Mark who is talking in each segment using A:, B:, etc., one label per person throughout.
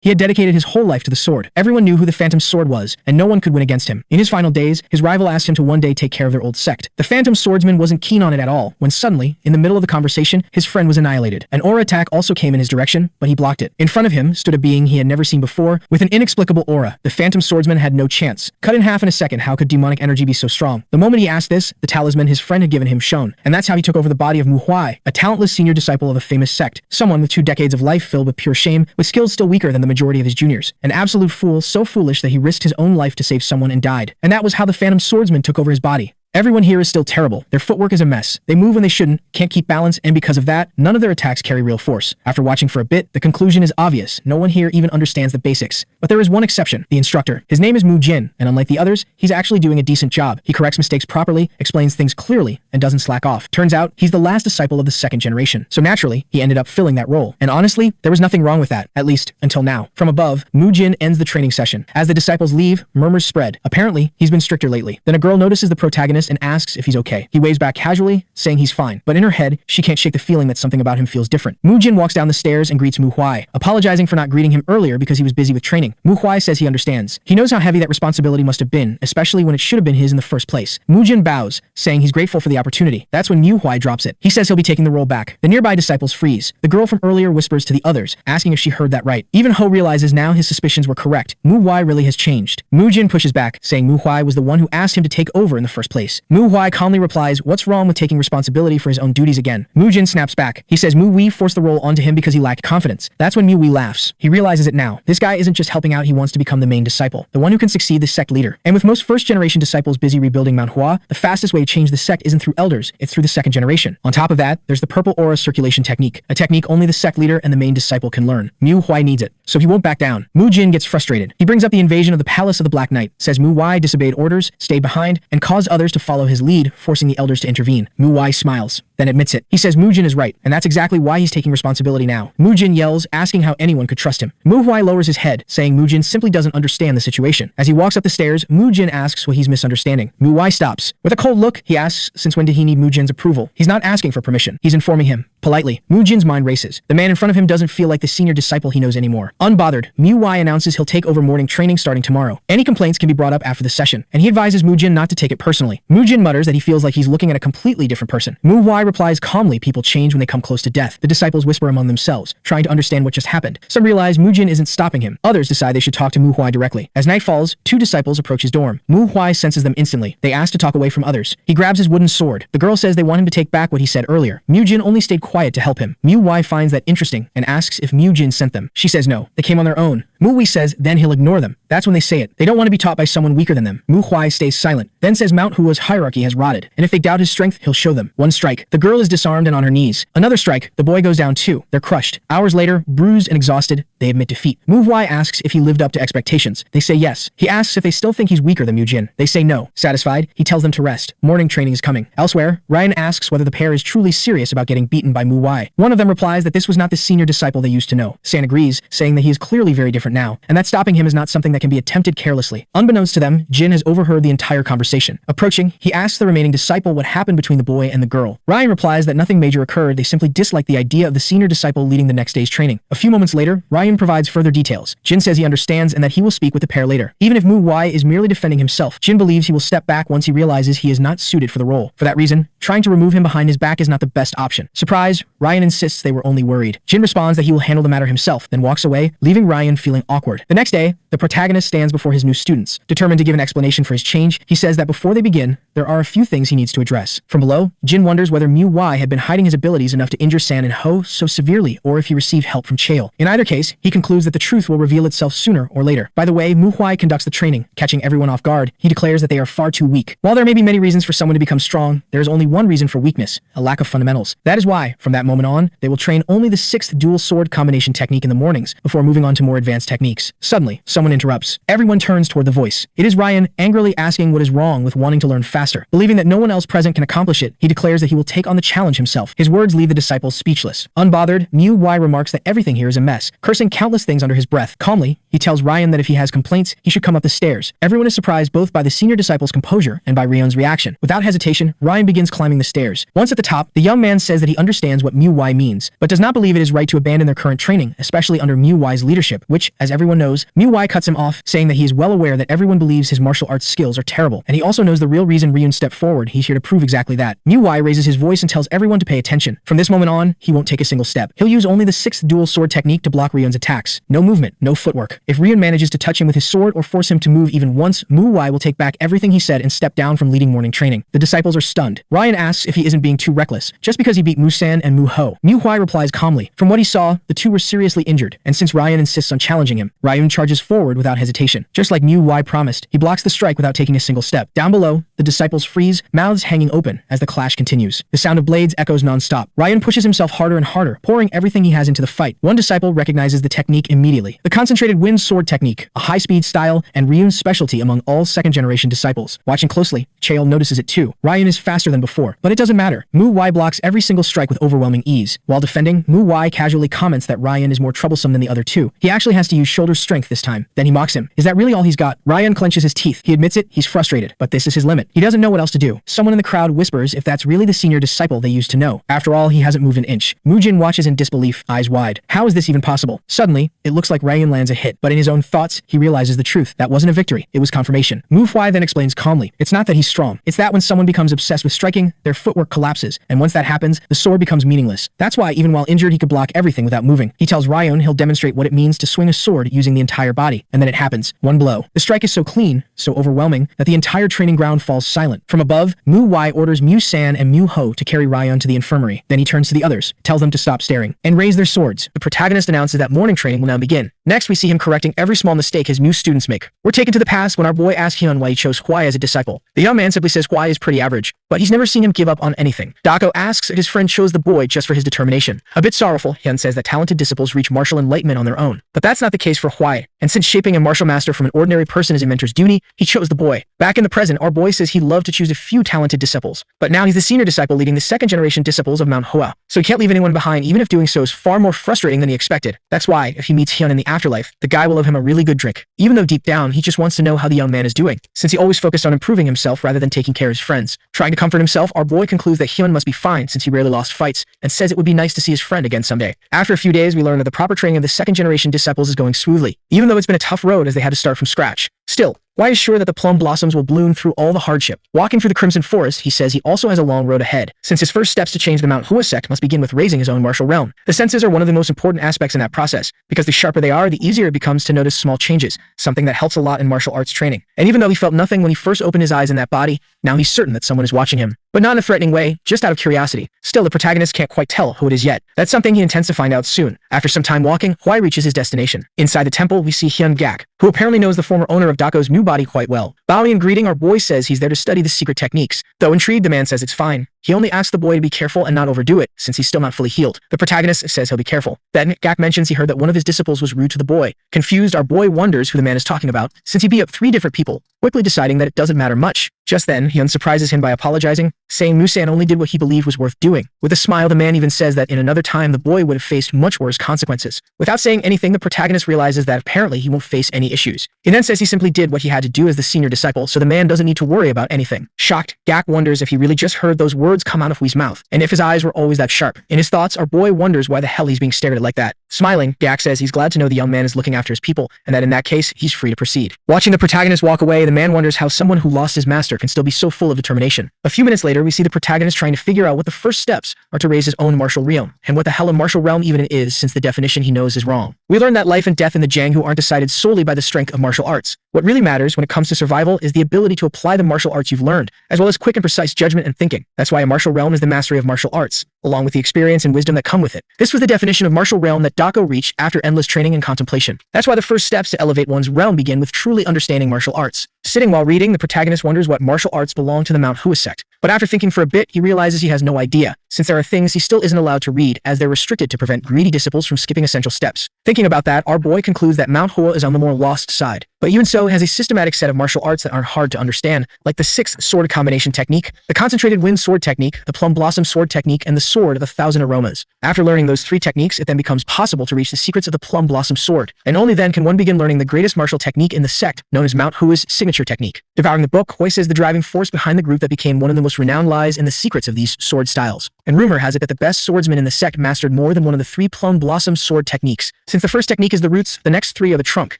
A: He had dedicated his whole life to the sword. Everyone knew who the Phantom Sword was, and no one could win against him. In his final days, his rival asked him to one day take care of their old sect. The Phantom Swordsman wasn't keen on it at all, when suddenly, in the middle of the conversation, his friend was annihilated. An aura attack also came in his direction, but he blocked it. In front of him stood a being he had never seen before, with an inexplicable aura. The Phantom Swordsman had no chance. Cut in half in a second, how could demonic energy be so strong? The moment he asked this, the talisman his friend had given him shone, and that's how he took over the body of Manhwa, a talentless senior disciple of a famous sect, someone with 2 decades of life filled with pure shame, with skills still weaker than the majority of his juniors. An absolute fool, so foolish that he risked his own life to save someone and died. And that was how the Phantom Swordsman took over his body. Everyone here is still terrible. Their footwork is a mess. They move when they shouldn't, can't keep balance, and because of that, none of their attacks carry real force. After watching for a bit, the conclusion is obvious. No one here even understands the basics. But there is one exception, the instructor. His name is Mu Jin, and unlike the others, he's actually doing a decent job. He corrects mistakes properly, explains things clearly, and doesn't slack off. Turns out, he's the last disciple of the 2nd generation. So naturally, he ended up filling that role. And honestly, there was nothing wrong with that, at least until now. From above, Mu Jin ends the training session. As the disciples leave, murmurs spread. Apparently, he's been stricter lately. Then a girl notices the protagonist and asks if he's okay. He waves back casually, saying he's fine. But in her head, she can't shake the feeling that something about him feels different. Mu Jin walks down the stairs and greets Mu Huai, apologizing for not greeting him earlier because he was busy with training. Mu Huai says he understands. He knows how heavy that responsibility must have been, especially when it should have been his in the first place. Mu Jin bows, saying he's grateful for the opportunity. That's when Mu Huai drops it. He says he'll be taking the role back. The nearby disciples freeze. The girl from earlier whispers to the others, asking if she heard that right. Even Ho realizes now his suspicions were correct. Mu Huai really has changed. Mu Jin pushes back, saying Mu Huai was the one who asked him to take over in the first place. Mu Huai calmly replies, what's wrong with taking responsibility for his own duties again? Mu Jin snaps back. He says Mu Wei forced the role onto him because he lacked confidence. That's when Mu Wei laughs. He realizes it now. This guy isn't just helping out, he wants to become the main disciple, the one who can succeed the sect leader. And with most 1st generation disciples busy rebuilding Manhwa, the fastest way to change the sect isn't through elders, it's through the 2nd generation. On top of that, there's the purple aura circulation technique, a technique only the sect leader and the main disciple can learn. Mu Huai needs it, so he won't back down. Mu Jin gets frustrated. He brings up the invasion of the Palace of the Black Knight, says Mu Huai disobeyed orders, stayed behind, and caused others to follow his lead, forcing the elders to intervene. Mu Huai smiles, then admits it. He says Mu Jin is right, and that's exactly why he's taking responsibility now. Mu Jin yells, asking how anyone could trust him. Mu Huai lowers his head, saying Mu Jin simply doesn't understand the situation. As he walks up the stairs, Mu Jin asks what he's misunderstanding. Mu Huai stops. With a cold look, he asks since when did he need Mu Jin's approval. He's not asking for permission. He's informing him. Politely, Mu Jin's mind races. The man in front of him doesn't feel like the senior disciple he knows anymore. Unbothered, Mu Huai announces he'll take over morning training starting tomorrow. Any complaints can be brought up after the session, and he advises Mu Jin not to take it personally. Mu Jin mutters that he feels like he's looking at a completely different person. Mu Huai replies calmly, people change when they come close to death. The disciples whisper among themselves, trying to understand what just happened. Some realize Mu Jin isn't stopping him. Others decide they should talk to Mu Huai directly. As night falls, 2 disciples approach his dorm. Mu Huai senses them instantly. They ask to talk away from others. He grabs his wooden sword. The girl says they want him to take back what he said earlier. Mu Jin only stayed quiet to help him. Mu Huai finds that interesting and asks if Mu Jin sent them. She says no, they came on their own. Mu Wei says then he'll ignore them. That's when they say it. They don't want to be taught by someone weaker than them. Mu Huai stays silent, then says Mount Hua's hierarchy has rotted, and if they doubt his strength, he'll show them. One strike, the girl is disarmed and on her knees. Another strike, the boy goes down too. They're crushed. Hours later, bruised and exhausted, they admit defeat. Mu Huai asks if he lived up to expectations. They say yes. He asks if they still think he's weaker than Mu Jin. They say no. Satisfied, he tells them to rest. Morning training is coming. Elsewhere, Ryan asks whether the pair is truly serious about getting beaten by Mu Huai. One of them replies that this was not the senior disciple they used to know. San agrees, saying that he is clearly very different now, and that stopping him is not something that can be attempted carelessly. Unbeknownst to them, Jin has overheard the entire conversation. Approaching, he asks the remaining disciple what happened between the boy and the girl. Ryan replies that nothing major occurred, they simply disliked the idea of the senior disciple leading the next day's training. A few moments later, Ryan provides further details. Jin says he understands and that he will speak with the pair later. Even if Mu Huai is merely defending himself, Jin believes he will step back once he realizes he is not suited for the role. For that reason, trying to remove him behind his back is not the best option. Surprised, Ryan insists they were only worried. Jin responds that he will handle the matter himself, then walks away, leaving Ryan feeling awkward. The next day, the protagonist stands before his new students. Determined to give an explanation for his change, he says that before they begin, there are a few things he needs to address. From below, Jin wonders whether Mu Huai had been hiding his abilities enough to injure San and Ho so severely, or if he received help from Chael. In either case, he concludes that the truth will reveal itself sooner or later. By the way, Mu Huai conducts the training, catching everyone off guard. He declares that they are far too weak. While there may be many reasons for someone to become strong, there is only one reason for weakness, a lack of fundamentals. That is why, from that moment on, they will train only the 6th dual sword combination technique in the mornings, before moving on to more advanced techniques. Suddenly, someone interrupts. Everyone turns toward the voice. It is Ryan, angrily asking what is wrong with wanting to learn faster. Believing that no one else present can accomplish it, he declares that he will take on the challenge himself. His words leave the disciples speechless. Unbothered, Mu Huai remarks that everything here is a mess, cursing countless things under his breath. Calmly, He tells Ryan that if he has complaints, he should come up the stairs. Everyone is surprised both by the senior disciple's composure and by Ryun's reaction. Without hesitation, Ryan begins climbing the stairs. Once at the top, the young man says that he understands what Mu Y means, but does not believe it is right to abandon their current training, especially under Mu Y's leadership, which, as everyone knows, Mu Y cuts him off, saying that he is well aware that everyone believes his martial arts skills are terrible, and he also knows the real reason Ryun stepped forward. He's here to prove exactly that. Mu Y raises his voice and tells everyone to pay attention. From this moment on, he won't take a single step. He'll use only the 6th dual sword technique to block Ryun's attacks. No movement, no footwork. If Ryun manages to touch him with his sword or force him to move even once, Mu Y will take back everything he said and step down from leading morning training. The disciples are stunned. Ryan asks if he isn't being too reckless, just because he beat Musan and Mu Ho. Mu Y replies calmly. From what he saw, the two were seriously injured, and since Ryan insists on challenging him, Ryun charges forward without hesitation. Just like Mu Y promised, he blocks the strike without taking a single step. Down below, the disciples freeze, mouths hanging open as the clash continues. The sound of blades echoes non-stop. Ryan pushes himself harder and harder, pouring everything he has into the fight. One disciple recognizes the technique immediately. The concentrated wind sword technique, a high-speed style and Ryun's specialty among all second-generation disciples. Watching closely, Chael notices it too. Ryan is faster than before, but it doesn't matter. Mu Y blocks every single strike with overwhelming ease. While defending, Mu Y casually comments that Ryan is more troublesome than the other two. He actually has to use shoulder strength this time. Then he mocks him. Is that really all he's got? Ryan clenches his teeth. He admits it, he's frustrated, but this is his limit. He doesn't know what else to do. Someone in the crowd whispers if that's really the senior disciple they used to know. After all, he hasn't moved an inch. Mujin watches in disbelief, eyes wide. How is this even possible? Suddenly, it looks like Ryan lands a hit, but in his own thoughts, he realizes the truth. That wasn't a victory, it was confirmation. Mu Fui then explains calmly, it's not that he's strong, it's that when someone becomes obsessed with striking, their footwork collapses, and once that happens, the sword becomes meaningless. That's why even while injured he could block everything without moving. He tells Ryan he'll demonstrate what it means to swing a sword using the entire body, and then it happens. One blow. The strike is so clean, so overwhelming, that the entire training ground falls silent. From above, Mu Y orders Mu San and Mu Ho to carry Ryan to the infirmary. Then he turns to the others, tells them to stop staring, and raise their swords. The protagonist announces that morning training will now begin. Next, we see him correcting every small mistake his new students make. We're taken to the past when our boy asks Hyun why he chose Hwai as a disciple. The young man simply says Hwai is pretty average, but he's never seen him give up on anything. Dako asks if his friend chose the boy just for his determination. A bit sorrowful, Hyun says that talented disciples reach martial enlightenment on their own. But that's not the case for Hwai, and since shaping a martial master from an ordinary person is a mentor's duty, he chose the boy. Back in the present, our boy says he'd love to choose a few talented disciples, but now he's the senior disciple leading the second-generation disciples of Manhwa, so he can't leave anyone behind even if doing so is far more frustrating than he expected. That's why, if he meets Hyun in the afterlife, the guy will owe him a really good drink, even though deep down he just wants to know how the young man is doing, since he always focused on improving himself rather than taking care of his friends. Trying to comfort himself, our boy concludes that Hyun must be fine since he rarely lost fights, and says it would be nice to see his friend again someday. After a few days, we learn that the proper training of the second-generation disciples is going smoothly, even though it's been a tough road as they had to start from scratch. Still, Hwai is sure that the plum blossoms will bloom through all the hardship. Walking through the Crimson Forest, he says he also has a long road ahead, since his first steps to change the Manhwa sect must begin with raising his own martial realm. The senses are one of the most important aspects in that process, because the sharper they are, the easier it becomes to notice small changes, something that helps a lot in martial arts training. And even though he felt nothing when he first opened his eyes in that body, now he's certain that someone is watching him. But not in a threatening way, just out of curiosity. Still, the protagonist can't quite tell who it is yet. That's something he intends to find out soon. After some time walking, Hwai reaches his destination. Inside the temple, we see Hyun Gak, who apparently knows the former owner of Dako's new body quite well. Bowing and greeting, our boy says he's there to study the secret techniques. Though intrigued, the man says it's fine. He only asks the boy to be careful and not overdo it, since he's still not fully healed. The protagonist says he'll be careful. Then, Gak mentions he heard that one of his disciples was rude to the boy. Confused, our boy wonders who the man is talking about, since he beat up 3 different people, quickly deciding that it doesn't matter much. Just then, Hyun surprises him by apologizing, saying Musan only did what he believed was worth doing. With a smile, the man even says that in another time the boy would have faced much worse consequences. Without saying anything, the protagonist realizes that apparently he won't face any issues. He then says he simply did what he had to do as the senior disciple, so the man doesn't need to worry about anything. Shocked, Gak wonders if he really just heard those words come out of Hui's mouth, and if his eyes were always that sharp. In his thoughts, our boy wonders why the hell he's being stared at like that. Smiling, Gak says he's glad to know the young man is looking after his people, and that in that case, he's free to proceed. Watching the protagonist walk away, the man wonders how someone who lost his master can still be so full of determination. A few minutes later, we see the protagonist trying to figure out what the first steps are to raise his own martial realm, and what the hell a martial realm even is, since the definition he knows is wrong. We learn that life and death in the Jianghu aren't decided solely by the strength of martial arts. What really matters when it comes to survival is the ability to apply the martial arts you've learned, as well as quick and precise judgment and thinking. That's why a martial realm is the mastery of martial arts, along with the experience and wisdom that come with it. This was the definition of martial realm that Dako reached after endless training and contemplation. That's why the first steps to elevate one's realm begin with truly understanding martial arts. Sitting while reading, the protagonist wonders what martial arts belong to the Manhwa sect. But after thinking for a bit, he realizes he has no idea, since there are things he still isn't allowed to read, as they're restricted to prevent greedy disciples from skipping essential steps. Thinking about that, our boy concludes that Manhwa is on the more lost side. But even so, it has a systematic set of martial arts that aren't hard to understand, like the 6 sword combination technique, the concentrated wind sword technique, the plum blossom sword technique, and the sword of 1,000 aromas. After learning those 3 techniques, it then becomes possible to reach the secrets of the plum blossom sword, and only then can one begin learning the greatest martial technique in the sect, known as Manhwa's signature technique. Devouring the book, Hui says the driving force behind the group that became one of the most renowned lies in the secrets of these sword styles. And rumor has it that the best swordsman in the sect mastered more than one of the 3 plum blossom sword techniques. Since the first technique is the roots, the next 3 are the trunk,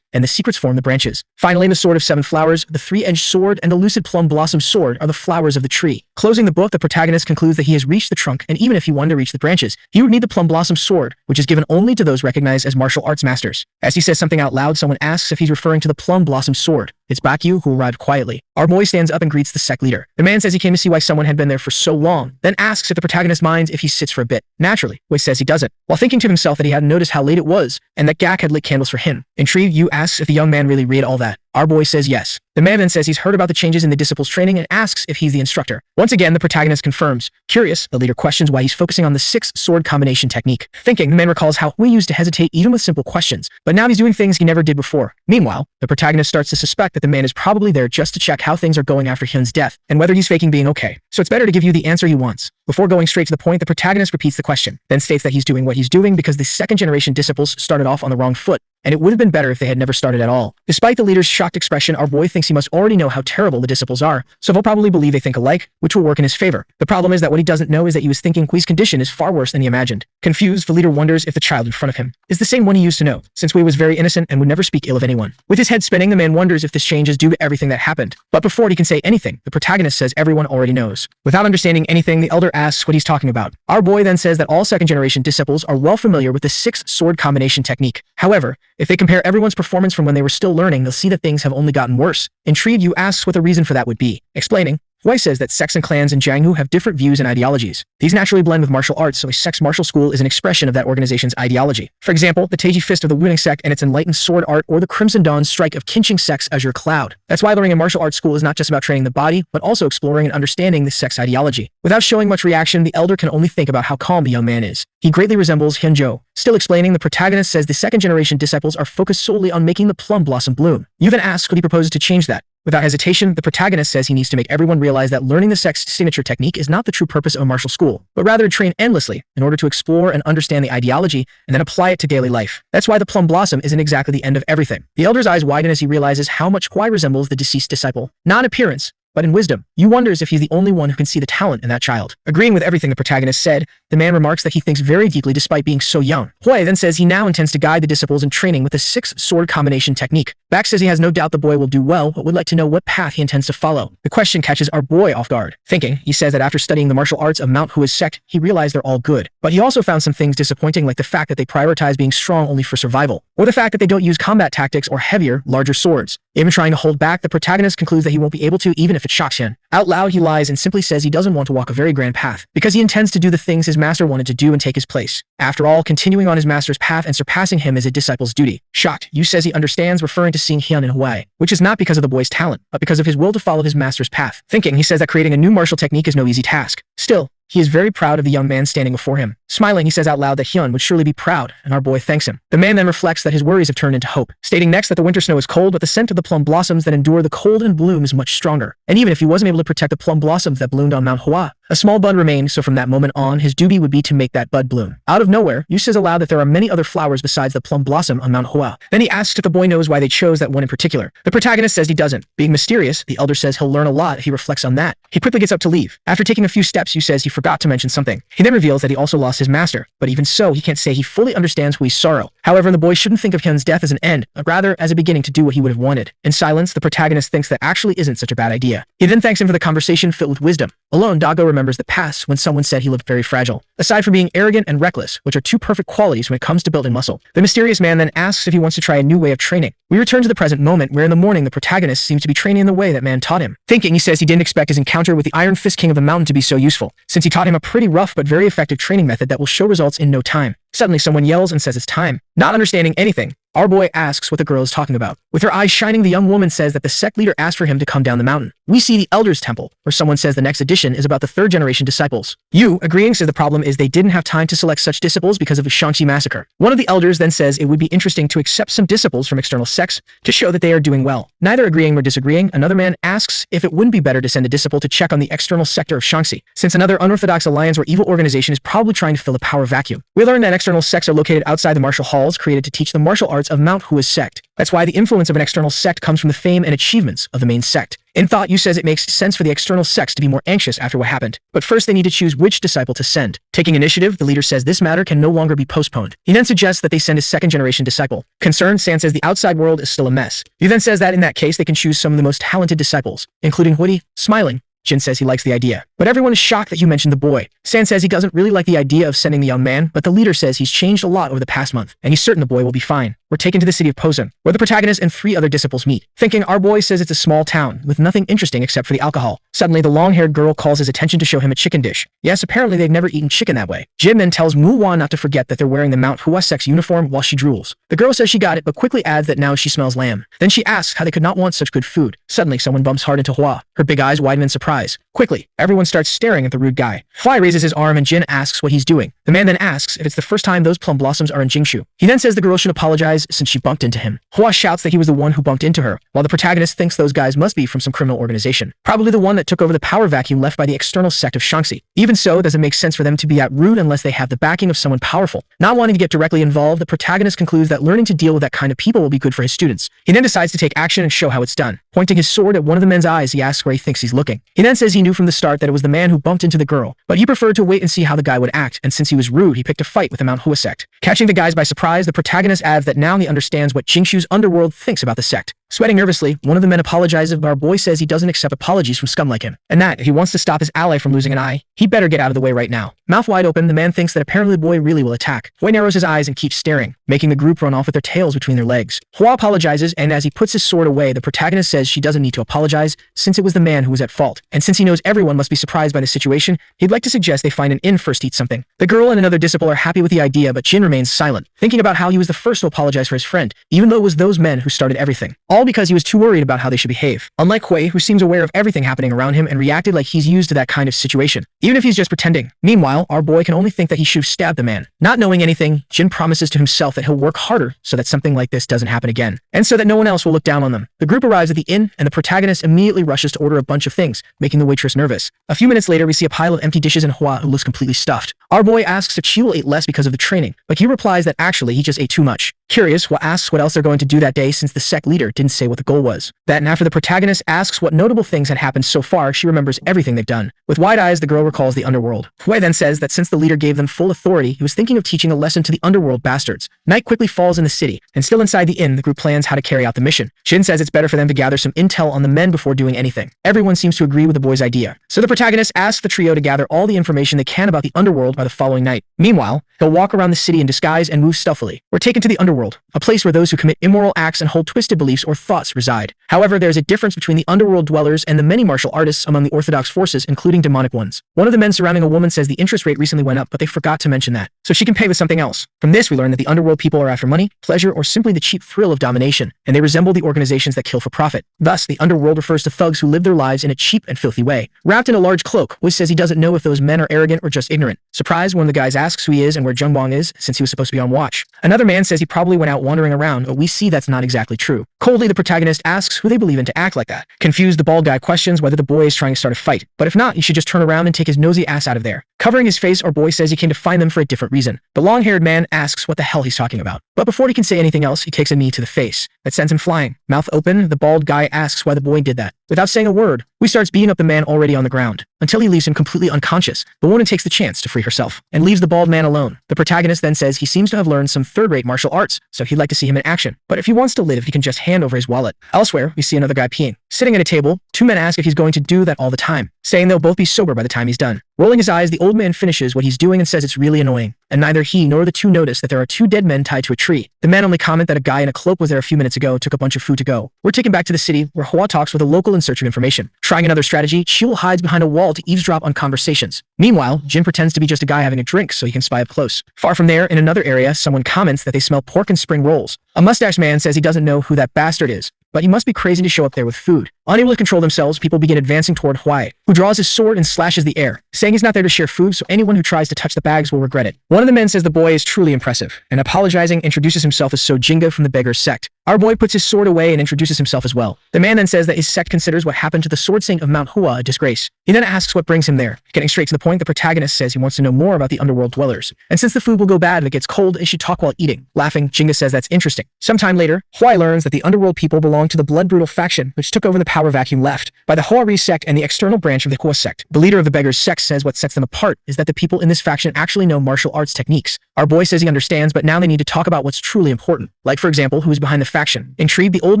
A: and the secrets form the branches. Finally, the sword of 7 flowers, the 3-edged sword, and the lucid plum blossom sword are the flowers of the tree. Closing the book, the protagonist concludes that he has reached the trunk, and even if he wanted to reach the branches, he would need the plum blossom sword, which is given only to those recognized as martial arts masters. As he says something out loud, someone asks if he's referring to the plum blossom sword. It's Bakyu, who arrived quietly. Our boy stands up and greets the sect leader. The man says he came to see why someone had been there for so long, then asks if the protagonist minds if he sits for a bit. Naturally, Wei says he doesn't, while thinking to himself that he hadn't noticed how late it was, and that Gak had lit candles for him. Intrigued, Yu asks if the young man really read all that. Our boy says yes. The man then says he's heard about the changes in the disciples' training and asks if he's the instructor. Once again, the protagonist confirms. Curious, the leader questions why he's focusing on the 6 sword combination technique. Thinking, the man recalls how Hui used to hesitate even with simple questions, but now he's doing things he never did before. Meanwhile, the protagonist starts to suspect that the man is probably there just to check how things are going after Hyun's death, and whether he's faking being okay. So it's better to give you the answer he wants. Before going straight to the point, the protagonist repeats the question, then states that he's doing what he's doing because the second-generation disciples started off on the wrong foot, and it would have been better if they had never started at all. Despite the leader's shocked expression, our boy thinks he must already know how terrible the disciples are, so he'll probably believe they think alike, which will work in his favor. The problem is that what he doesn't know is that he was thinking Hui's condition is far worse than he imagined. Confused, the leader wonders if the child in front of him is the same one he used to know, since Hui was very innocent and would never speak ill of anyone. With his head spinning, the man wonders if this change is due to everything that happened. But before he can say anything, the protagonist says everyone already knows. Without understanding anything, the elder asks what he's talking about. Our boy then says that all second-generation disciples are well familiar with the 6 sword combination technique. However, if they compare everyone's performance from when they were still learning, they'll see that things have only gotten worse. Intrigued, Yu asks what the reason for that would be. Explaining, Hui says that sects and clans in Jianghu have different views and ideologies. These naturally blend with martial arts, so a sect's martial school is an expression of that organization's ideology. For example, the Taiji Fist of the Wuning sect and its enlightened sword art, or the Crimson Dawn strike of Qinqing sect's Azure Cloud. That's why learning a martial arts school is not just about training the body, but also exploring and understanding the sect's ideology. Without showing much reaction, the elder can only think about how calm the young man is. He greatly resembles Hyunjo. Still explaining, the protagonist says the second-generation disciples are focused solely on making the plum blossom bloom. Yu then asks what he proposes to change that. Without hesitation, the protagonist says he needs to make everyone realize that learning the sect's signature technique is not the true purpose of a martial school, but rather to train endlessly in order to explore and understand the ideology and then apply it to daily life. That's why the plum blossom isn't exactly the end of everything. The elder's eyes widen as he realizes how much Hui resembles the deceased disciple. Not in appearance, but in wisdom. Yu wonders if he's the only one who can see the talent in that child. Agreeing with everything the protagonist said, the man remarks that he thinks very deeply despite being so young. Hui then says he now intends to guide the disciples in training with the 6 sword combination technique. Bak says he has no doubt the boy will do well, but would like to know what path he intends to follow. The question catches our boy off guard. Thinking, he says that after studying the martial arts of Manhwa's sect, he realized they're all good. But he also found some things disappointing, like the fact that they prioritize being strong only for survival, or the fact that they don't use combat tactics or heavier, larger swords. Even trying to hold back, the protagonist concludes that he won't be able to even if it shocks him. Out loud, he lies and simply says he doesn't want to walk a very grand path, because he intends to do the things his master wanted to do and take his place. After all, continuing on his master's path and surpassing him is a disciple's duty. Shocked, Yu says he understands, referring to seeing Hyun in Hui, which is not because of the boy's talent, but because of his will to follow his master's path. Thinking, he says that creating a new martial technique is no easy task. Still, he is very proud of the young man standing before him. Smiling, he says out loud that Hyun would surely be proud, and our boy thanks him. The man then reflects that his worries have turned into hope, stating next that the winter snow is cold, but the scent of the plum blossoms that endure the cold and bloom is much stronger. And even if he wasn't able to protect the plum blossoms that bloomed on Manhwa, a small bud remained, so from that moment on, his duty would be to make that bud bloom. Out of nowhere, Yu says aloud that there are many other flowers besides the plum blossom on Manhwa. Then he asks if the boy knows why they chose that one in particular. The protagonist says he doesn't. Being mysterious, the elder says he'll learn a lot if he reflects on that. He quickly gets up to leave. After taking a few steps, Yu says he forgot to mention something. He then reveals that he also lost his master, but even so, he can't say he fully understands Hui's sorrow. However, the boy shouldn't think of Hyun's death as an end, but rather as a beginning to do what he would have wanted. In silence, the protagonist thinks that actually isn't such a bad idea. He then thanks him for the conversation filled with wisdom. Alone, Dago remembers the past when someone said he looked very fragile. Aside from being arrogant and reckless, which are 2 perfect qualities when it comes to building muscle, the mysterious man then asks if he wants to try a new way of training. We return to the present moment, where in the morning the protagonist seems to be training in the way that man taught him. Thinking, he says he didn't expect his encounter with the Iron Fist King of the Mountain to be so useful, since he taught him a pretty rough but very effective training method that will show results in no time. Suddenly someone yells and says it's time. Not understanding anything, our boy asks what the girl is talking about. With her eyes shining, the young woman says that the sect leader asked for him to come down the mountain. We see the Elders Temple, where someone says the next edition is about the third generation disciples. Yu, agreeing, says the problem is they didn't have time to select such disciples because of the Shaanxi massacre. One of the elders then says it would be interesting to accept some disciples from external sects to show that they are doing well. Neither agreeing nor disagreeing, another man asks if it wouldn't be better to send a disciple to check on the external sector of Shaanxi, since another unorthodox alliance or evil organization is probably trying to fill a power vacuum. We learn that external sects are located outside the martial halls created to teach the martial arts of Manhwa's sect. That's why the influence of an external sect comes from the fame and achievements of the main sect. In thought, Yu says it makes sense for the external sects to be more anxious after what happened, but first they need to choose which disciple to send. Taking initiative, the leader says this matter can no longer be postponed. He then suggests that they send a second-generation disciple. Concerned, San says the outside world is still a mess. Yu then says that in that case they can choose some of the most talented disciples, including Woody. Smiling, Jin says he likes the idea, but everyone is shocked that you mentioned the boy. San says he doesn't really like the idea of sending the young man, but the leader says he's changed a lot over the past month, and he's certain the boy will be fine. We're taken to the city of Posen, where the protagonist and 3 other disciples meet. Thinking, our boy says it's a small town, with nothing interesting except for the alcohol. Suddenly, the long-haired girl calls his attention to show him a chicken dish. Yes, apparently they've never eaten chicken that way. Jin then tells Manhwa not to forget that they're wearing the Manhwa sect's uniform while she drools. The girl says she got it, but quickly adds that now she smells lamb. Then she asks how they could not want such good food. Suddenly, someone bumps hard into Hua. Her big eyes widen in surprise. Quickly, everyone starts staring at the rude guy. Fly raises his arm and Jin asks what he's doing. The man then asks if it's the first time those plum blossoms are in Jingshu. He then says the girl should apologize since she bumped into him. Hua shouts that he was the one who bumped into her, while the protagonist thinks those guys must be from some criminal organization, probably the one that took over the power vacuum left by the external sect of Shaanxi. Even so, it doesn't make sense for them to be that rude unless they have the backing of someone powerful. Not wanting to get directly involved, the protagonist concludes that learning to deal with that kind of people will be good for his students. He then decides to take action and show how it's done. Pointing his sword at one of the men's eyes, he asks where he thinks he's looking. He then says he knew from the start that it was the man who bumped into the girl, but he preferred to wait and see how the guy would act, and since he was rude, he picked a fight with the Manhwa sect. Catching the guys by surprise, the protagonist adds that now he understands what Jingshu's underworld thinks about the sect. Sweating nervously, one of the men apologizes, but our boy says he doesn't accept apologies from scum like him, and that if he wants to stop his ally from losing an eye, he better get out of the way right now. Mouth wide open, the man thinks that apparently the boy really will attack. Boy narrows his eyes and keeps staring, making the group run off with their tails between their legs. Hua apologizes, and as he puts his sword away, the protagonist says she doesn't need to apologize since it was the man who was at fault, and since he knows everyone must be surprised by the situation, he'd like to suggest they find an inn first to eat something. The girl and another disciple are happy with the idea, but Jin remains silent, thinking about how he was the first to apologize for his friend, even though it was those men who started everything. All because he was too worried about how they should behave. Unlike Hui, who seems aware of everything happening around him and reacted like he's used to that kind of situation, even if he's just pretending. Meanwhile, our boy can only think that he should have stabbed the man. Not knowing anything, Jin promises to himself that he'll work harder so that something like this doesn't happen again, and so that no one else will look down on them. The group arrives at the inn, and the protagonist immediately rushes to order a bunch of things, making the waitress nervous. A few minutes later, we see a pile of empty dishes and Hua who looks completely stuffed. Our boy asks if she will eat less because of the training, but he replies that actually he just ate too much. Curious, Hua asks what else they're going to do that day since the sect leader didn't say what the goal was. That and after the protagonist asks what notable things had happened so far, she remembers everything they've done. With wide eyes, the girl recalls the underworld. Hui then says that since the leader gave them full authority, he was thinking of teaching a lesson to the underworld bastards. Night quickly falls in the city, and still inside the inn, the group plans how to carry out the mission. Jin says it's better for them to gather some intel on the men before doing anything. Everyone seems to agree with the boy's idea, so the protagonist asks the trio to gather all the information they can about the underworld by the following night. Meanwhile, he'll walk around the city in disguise and move stealthily. We're taken to the underworld, a place where those who commit immoral acts and hold twisted beliefs or thoughts reside. However, there's a difference between the underworld dwellers and the many martial artists among the orthodox forces, including demonic ones. One of the men surrounding a woman says the interest rate recently went up, but they forgot to mention that, so she can pay with something else. From this, we learn that the underworld people are after money, pleasure, or simply the cheap thrill of domination, and they resemble the organizations that kill for profit. Thus, the underworld refers to thugs who live their lives in a cheap and filthy way. Wrapped in a large cloak, Wiz says he doesn't know if those men are arrogant or just ignorant. Surprised, one of the guys asks who he is and where Jungbong is, since he was supposed to be on watch. Another man says he probably went out wandering around, but we see that's not exactly true. Coldly, the protagonist asks who they believe in to act like that. Confused, the bald guy questions whether the boy is trying to start a fight, but if not, he should just turn around and take his nosy ass out of there. Covering his face, our boy says he came to find them for a different reason. The long-haired man asks what the hell he's talking about, but before he can say anything else, he takes a knee to the face. That sends him flying. Mouth open, the bald guy asks why the boy did that. Without saying a word, we starts beating up the man already on the ground, until he leaves him completely unconscious. The woman takes the chance to free herself, and leaves the bald man alone. The protagonist then says he seems to have learned some third-rate martial arts, so he'd like to see him in action. But if he wants to live, he can just hand over his wallet. Elsewhere, we see another guy peeing. Sitting at a table, two men ask if he's going to do that all the time, saying they'll both be sober by the time he's done. Rolling his eyes, the old man finishes what he's doing and says it's really annoying, and neither he nor the two notice that there are two dead men tied to a tree. The men only comment that a guy in a cloak was there a few minutes ago, took a bunch of food to go. We're taken back to the city, where Hwa talks with a local in search of information. Trying another strategy, Chiul hides behind a wall to eavesdrop on conversations. Meanwhile, Jin pretends to be just a guy having a drink so he can spy up close. Far from there, in another area, someone comments that they smell pork and spring rolls. A mustache man says he doesn't know who that bastard is, but he must be crazy to show up there with food. Unable to control themselves, people begin advancing toward Huai, who draws his sword and slashes the air, saying he's not there to share food, so anyone who tries to touch the bags will regret it. One of the men says the boy is truly impressive, and apologizing, introduces himself as So Jinga from the Beggar's Sect. Our boy puts his sword away and introduces himself as well. The man then says that his sect considers what happened to the Sword Saint of Mount Hua a disgrace. He then asks what brings him there. Getting straight to the point, the protagonist says he wants to know more about the underworld dwellers, and since the food will go bad if it gets cold, they should talk while eating. Laughing, Jinga says that's interesting. Sometime later, Huai learns that the underworld people belong to the Blood Brutal faction, which took over the power vacuum left by the Huari sect and the external branch of the Hua sect. The leader of the Beggar's Sect says what sets them apart is that the people in this faction actually know martial arts techniques. Our boy says he understands, but now they need to talk about what's truly important, like for example, who is behind the faction. Intrigued, the old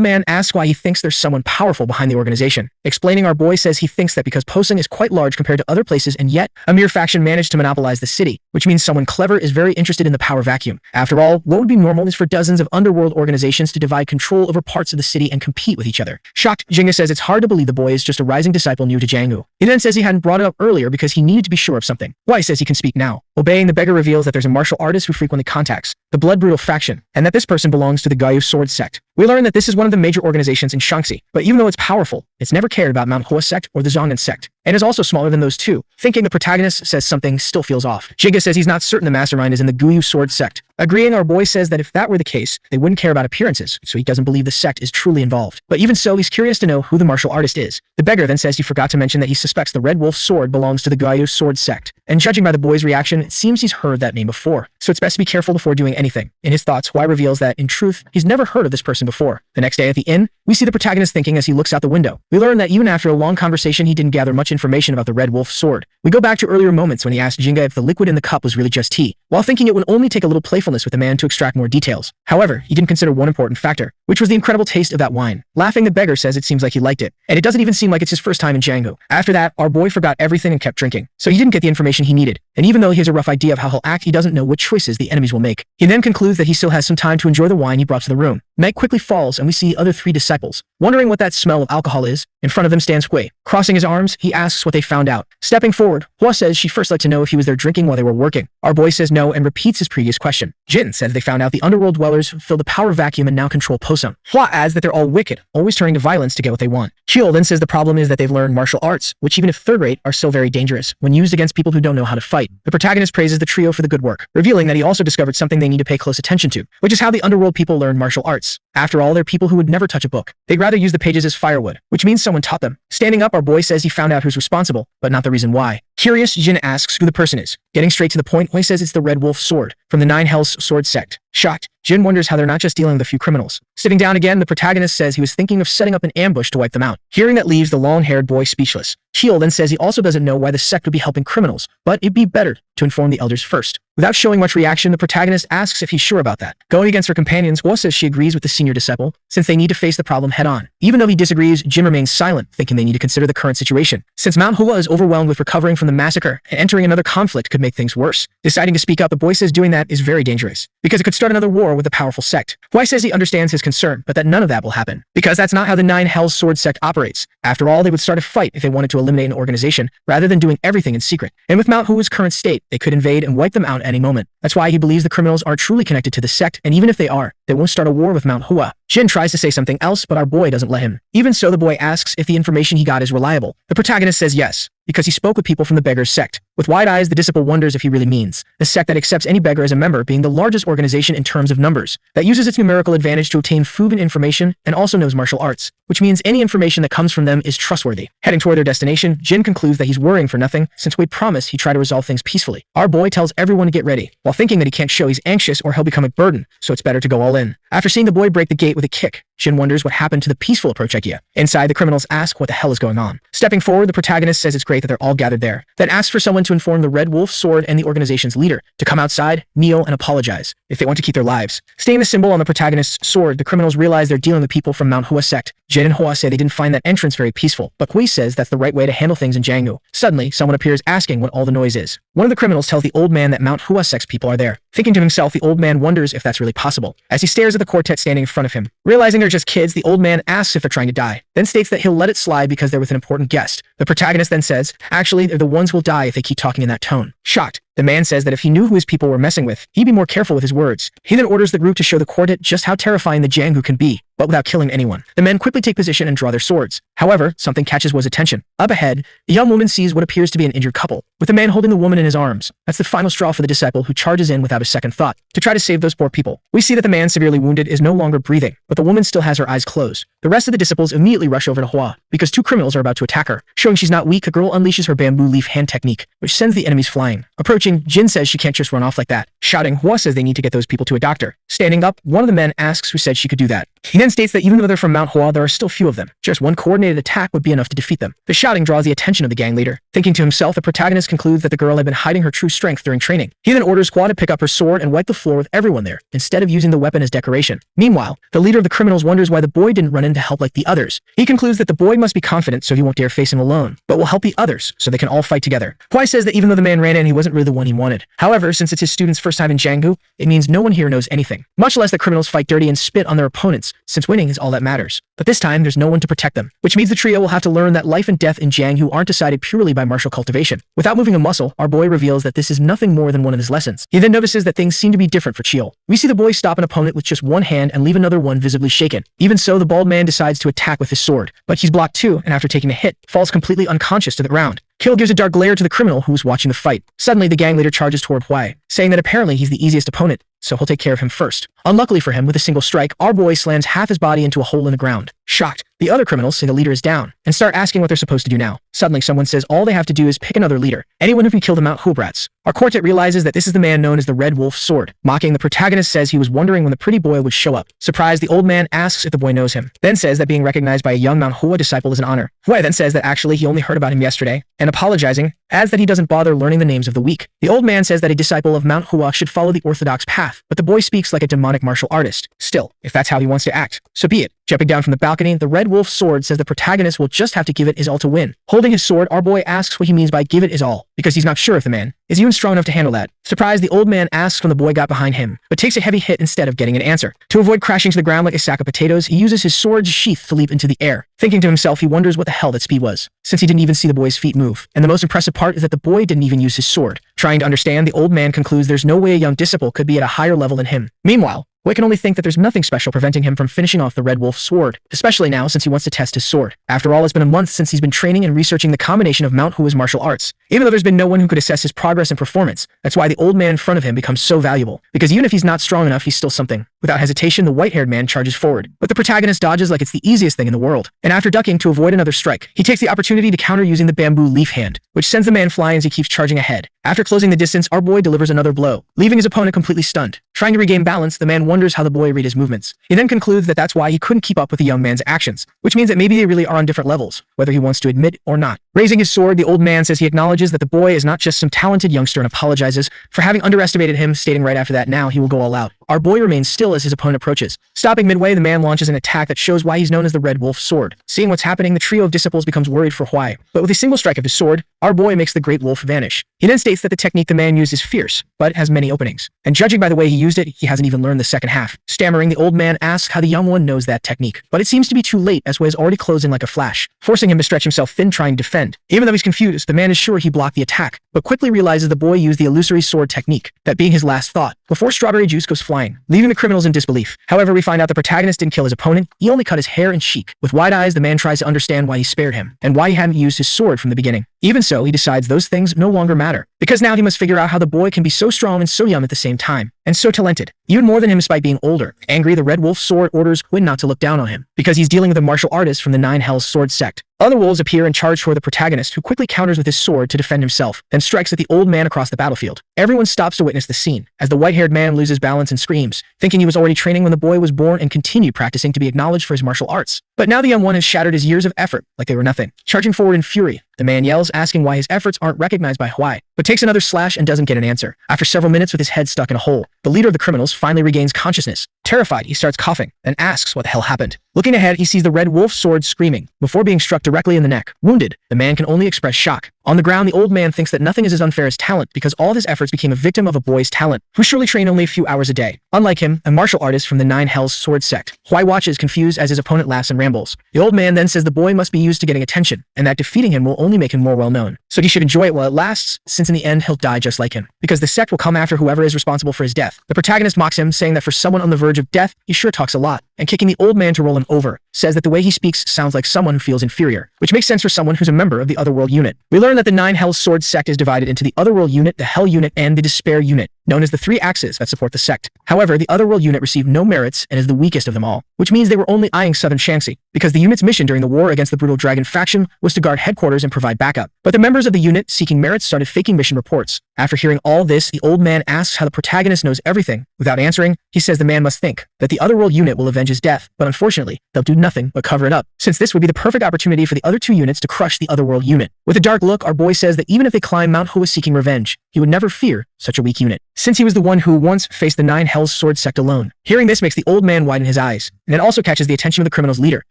A: man asks why he thinks there's someone powerful behind the organization. Explaining, our boy says he thinks that because Posung is quite large compared to other places, and yet a mere faction managed to monopolize the city, which means someone clever is very interested in the power vacuum. After all, what would be normal is for dozens of underworld organizations to divide control over parts of the city and compete with each other. Shocked, Jinga says it's hard to believe the boy is just a rising disciple new to Jianghu. He then says he hadn't brought it up earlier because he needed to be sure of something. Huai says he can speak now. Obeying, the beggar reveals that there's a martial artist who frequently contacts the Blood Brutal faction, and that this person belongs to the Gayu Sword Sect. We learn that this is one of the major organizations in Shaanxi, but even though it's powerful, it's never cared about Mount Hua Sect or the Zhongnan Sect, and is also smaller than those two. Thinking, the protagonist says something still feels off. Jinga says he's not certain the mastermind is in the Guyu Sword Sect. Agreeing, our boy says that if that were the case, they wouldn't care about appearances, so he doesn't believe the sect is truly involved. But even so, he's curious to know who the martial artist is. The beggar then says he forgot to mention that he suspects the Red Wolf sword belongs to the Gayu Sword Sect, and judging by the boy's reaction, it seems he's heard that name before, so it's best to be careful before doing anything. In his thoughts, Huai reveals that, in truth, he's never heard of this person before. The next day at the inn, we see the protagonist thinking as he looks out the window. We learn that even after a long conversation, he didn't gather much information about the Red Wolf sword. We go back to earlier moments when he asked Jinga if the liquid in the cup was really just tea, while thinking it would only take a little playfulness with the man to extract more details. However, he didn't consider one important factor, which was the incredible taste of that wine. Laughing, the beggar says it seems like he liked it, and it doesn't even seem like it's his first time in Jianghu. After that, our boy forgot everything and kept drinking, so he didn't get the information he needed, and even though he has a rough idea of how he'll act, he doesn't know what choices the enemies will make. He then concludes that he still has some time to enjoy the wine he brought to the room. Night quickly falls, and we see other three disciples. Wondering what that smell of alcohol is, in front of them stands Hui. Crossing his arms, he asks what they found out. Stepping forward, Hua says she first liked to know if he was there drinking while they were working. Our boy says no and repeats his previous question. Jin said they found out the underworld dwellers fill the power vacuum and now control Posung. Hua adds that they're all wicked, always turning to violence to get what they want. Chiul then says the problem is that they've learned martial arts, which even if third-rate, are still very dangerous when used against people who don't know how to fight. The protagonist praises the trio for the good work, revealing that he also discovered something they need to pay close attention to, which is how the underworld people learn martial arts. After all, they're people who would never touch a book. They'd rather use the pages as firewood, which means someone taught them. Standing up, our boy says he found out who's responsible, but not the reason why. Curious, Jin asks who the person is. Getting straight to the point, Hui says it's the Red Wolf sword from the Nine Hells Sword Sect. Shocked, Jin wonders how they're not just dealing with a few criminals. Sitting down again, the protagonist says he was thinking of setting up an ambush to wipe them out. Hearing that leaves the long-haired boy speechless. Chiul then says he also doesn't know why the sect would be helping criminals, but it'd be better to inform the elders first. Without showing much reaction, the protagonist asks if he's sure about that. Going against her companions, Hua says she agrees with the senior disciple, since they need to face the problem head-on. Even though he disagrees, Jin remains silent, thinking they need to consider the current situation. Since Mount Hua is overwhelmed with recovering from the massacre, and entering another conflict could make things worse. Deciding to speak up, the boy says doing that is very dangerous, because it could start another war with a powerful sect. Hua says he understands his concern, but that none of that will happen, because that's not how the Nine Hells Sword Sect operates. After all, they would start a fight if they wanted to eliminate an organization, rather than doing everything in secret. And with Mount Hua's current state, they could invade and wipe them out at any moment. That's why he believes the criminals are truly connected to the sect, and even if they are, they won't start a war with Mount Hua. Jin tries to say something else, but our boy doesn't let him. Even so, the boy asks if the information he got is reliable. The protagonist says yes, because he spoke with people from the Beggar's Sect. With wide eyes, the disciple wonders if he really means the sect that accepts any beggar as a member, being the largest organization in terms of numbers, that uses its numerical advantage to obtain food and information, and also knows martial arts, which means any information that comes from them is trustworthy. Heading toward their destination, Jin concludes that he's worrying for nothing, since Wei promised he'd try to resolve things peacefully. Our boy tells everyone to get ready, while thinking that he can't show he's anxious or he'll become a burden, so it's better to go all in. After seeing the boy break the gate with a kick, Jin wonders what happened to the peaceful approach idea. Inside, the criminals ask what the hell is going on. Stepping forward, the protagonist says it's great that they're all gathered there, then asks for someone to inform the Red Wolf sword and the organization's leader to come outside, kneel, and apologize if they want to keep their lives. Staying the symbol on the protagonist's sword, the criminals realize they're dealing with people from Mount Hua sect, Jin and Hwa say they didn't find that entrance very peaceful, but Hui says that's the right way to handle things in Jianghu. Suddenly, someone appears asking what all the noise is. One of the criminals tells the old man that Mount Hua sex people are there. Thinking to himself, the old man wonders if that's really possible. As he stares at the quartet standing in front of him, realizing they're just kids, the old man asks if they're trying to die, then states that he'll let it slide because they're with an important guest. The protagonist then says, actually, they're the ones who'll die if they keep talking in that tone. Shocked, the man says that if he knew who his people were messing with, he'd be more careful with his words. He then orders the group to show the quartet just how terrifying the Jianghu can be, but without killing anyone. The men quickly take position and draw their swords. However, something catches Hwa's attention. Up ahead, a young woman sees what appears to be an injured couple, with the man holding the woman in his arms. That's the final straw for the disciple, who charges in without a second thought to try to save those poor people. We see that the man severely wounded is no longer breathing, but the woman still has her eyes closed. The rest of the disciples immediately rush over to Hwa, because two criminals are about to attack her. Showing she's not weak, a girl unleashes her bamboo leaf hand technique, which sends the enemies flying. Approaching, Jin says she can't just run off like that. Shouting, Hwa says they need to get those people to a doctor. Standing up, one of the men asks who said she could do that. He then states that even though they're from Mount Hwa, there are still few of them. Just one coordinated attack would be enough to defeat them. The shouting draws the attention of the gang leader. Thinking to himself, the protagonist concludes that the girl had been hiding her true strength during training. He then orders Hwa to pick up her sword and wipe the floor with everyone there, instead of using the weapon as decoration. Meanwhile, the leader of the criminals wonders why the boy didn't run in to help like the others. He concludes that the boy must be confident so he won't dare face him alone, but will help the others so they can all fight together. Hwa says that even though the man ran in, he wasn't really the one he wanted. However, since it's his student's first time in Jianghu, it means no one here knows anything, much less that criminals fight dirty and spit on their opponents, since winning is all that matters. But this time, there's no one to protect them, which means the trio will have to learn that life and death in Jianghu aren't decided purely by martial cultivation. Without moving a muscle, our boy reveals that this is nothing more than one of his lessons. He then notices that things seem to be different for Chiel. We see the boy stop an opponent with just one hand and leave another one visibly shaken. Even so, the bald man decides to attack with his sword, but he's blocked too, and after taking a hit, falls completely unconscious to the ground. Kill gives a dark glare to the criminal who was watching the fight. Suddenly, the gang leader charges toward Hwa, saying that apparently he's the easiest opponent, so he'll take care of him first. Unluckily for him, with a single strike, our boy slams half his body into a hole in the ground. Shocked, the other criminals say the leader is down, and start asking what they're supposed to do now. Suddenly, someone says all they have to do is pick another leader, anyone who can kill the Mount Hua brats. Our quartet realizes that this is the man known as the Red Wolf Sword. Mocking, the protagonist says he was wondering when the pretty boy would show up. Surprised, the old man asks if the boy knows him, then says that being recognized by a young Mount Hua disciple is an honor. Hua then says that actually he only heard about him yesterday, and apologizing, adds that he doesn't bother learning the names of the weak. The old man says that a disciple of Mount Hua should follow the orthodox path, but the boy speaks like a demonic martial artist. Still, if that's how he wants to act, so be it. Jumping down from the balcony, the Red Wolf Sword says the protagonist will just have to give it his all to win. Holding his sword, our boy asks what he means by give it his all, because he's not sure if the man is even strong enough to handle that. Surprised, the old man asks when the boy got behind him, but takes a heavy hit instead of getting an answer. To avoid crashing to the ground like a sack of potatoes, he uses his sword's sheath to leap into the air. Thinking to himself, he wonders what the hell that speed was, since he didn't even see the boy's feet move. And the most impressive part is that the boy didn't even use his sword. Trying to understand, the old man concludes there's no way a young disciple could be at a higher level than him. Meanwhile, Hwa can only think that there's nothing special preventing him from finishing off the Red Wolf Sword, especially now since he wants to test his sword. After all, it's been a month since he's been training and researching the combination of Mount Hua's martial arts. Even though there's been no one who could assess his progress and performance, that's why the old man in front of him becomes so valuable, because even if he's not strong enough, he's still something. Without hesitation, the white-haired man charges forward, but the protagonist dodges like it's the easiest thing in the world, and after ducking to avoid another strike, he takes the opportunity to counter using the bamboo leaf hand, which sends the man flying as he keeps charging ahead. After closing the distance, our boy delivers another blow, leaving his opponent completely stunned. Trying to regain balance, the man wonders how the boy read his movements. He then concludes that that's why he couldn't keep up with the young man's actions, which means that maybe they really are on different levels, whether he wants to admit or not. Raising his sword, the old man says he acknowledges that the boy is not just some talented youngster and apologizes for having underestimated him, stating right after that now he will go all out. Our boy remains still as his opponent approaches. Stopping midway, the man launches an attack that shows why he's known as the Red Wolf Sword. Seeing what's happening, the trio of disciples becomes worried for Hwa, but with a single strike of his sword, our boy makes the Great Wolf vanish. He then states that the technique the man used is fierce, but has many openings, and judging by the way he used it, he hasn't even learned the second half. Stammering, the old man asks how the young one knows that technique, but it seems to be too late as Hwa is already closing like a flash, forcing him to stretch himself thin trying to defend. Even though he's confused, the man is sure he blocked the attack, but quickly realizes the boy used the illusory sword technique, that being his last thought, before strawberry juice goes flying, leaving the criminals in disbelief. However, we find out the protagonist didn't kill his opponent, he only cut his hair and cheek. With wide eyes, the man tries to understand why he spared him, and why he hadn't used his sword from the beginning. Even so, he decides those things no longer matter, because now he must figure out how the boy can be so strong and so young at the same time, and so talented, even more than him despite being older. Angry, the Red Wolf Sword orders Quinn not to look down on him, because he's dealing with a martial artist from the Nine Hells Sword sect. Other wolves appear and charge toward the protagonist, who quickly counters with his sword to defend himself, then strikes at the old man across the battlefield. Everyone stops to witness the scene, as the white-haired man loses balance and screams, thinking he was already training when the boy was born and continued practicing to be acknowledged for his martial arts. But now the young one has shattered his years of effort like they were nothing. Charging forward in fury, The man yells, asking why his efforts aren't recognized by Hawaii, but takes another slash and doesn't get an answer. After several minutes with his head stuck in a hole, the leader of the criminals finally regains consciousness. Terrified, he starts coughing and asks what the hell happened. Looking ahead, he sees the red wolf sword screaming before being struck directly in the neck. Wounded, the man can only express shock. On the ground, the old man thinks that nothing is as unfair as talent because all of his efforts became a victim of a boy's talent, who surely trained only a few hours a day. Unlike him, a martial artist from the Nine Hells sword sect, Huai watches confused as his opponent laughs and rambles. The old man then says the boy must be used to getting attention, and that defeating him will only make him more well-known. So he should enjoy it while it lasts, since in the end he'll die just like him, because the sect will come after whoever is responsible for his death. The protagonist mocks him, saying that for someone on the verge of death, he sure talks a lot, and kicking the old man to roll him over, says that the way he speaks sounds like someone who feels inferior, which makes sense for someone who's a member of the Otherworld unit. We learn that the Nine Hells sword sect is divided into the Otherworld unit, the Hell unit, and the Despair unit, known as the three axes that support the sect. However, the Otherworld unit received no merits and is the weakest of them all, which means they were only eyeing Southern Shanxi, because the unit's mission during the war against the brutal dragon faction was to guard headquarters and provide backup. But the members of the unit seeking merits started faking mission reports. After hearing all this, the old man asks how the protagonist knows everything. Without answering, he says the man must think that the Otherworld unit will avenge his death, but unfortunately, they'll do nothing but cover it up, since this would be the perfect opportunity for the other two units to crush the Otherworld unit. With a dark look, our boy says that even if they climb Mount Hua seeking revenge, he would never fear such a weak unit, since he was the one who once faced the Nine Hells sword sect alone. Hearing this makes the old man widen his eyes, and it also catches the attention of the criminal's leader,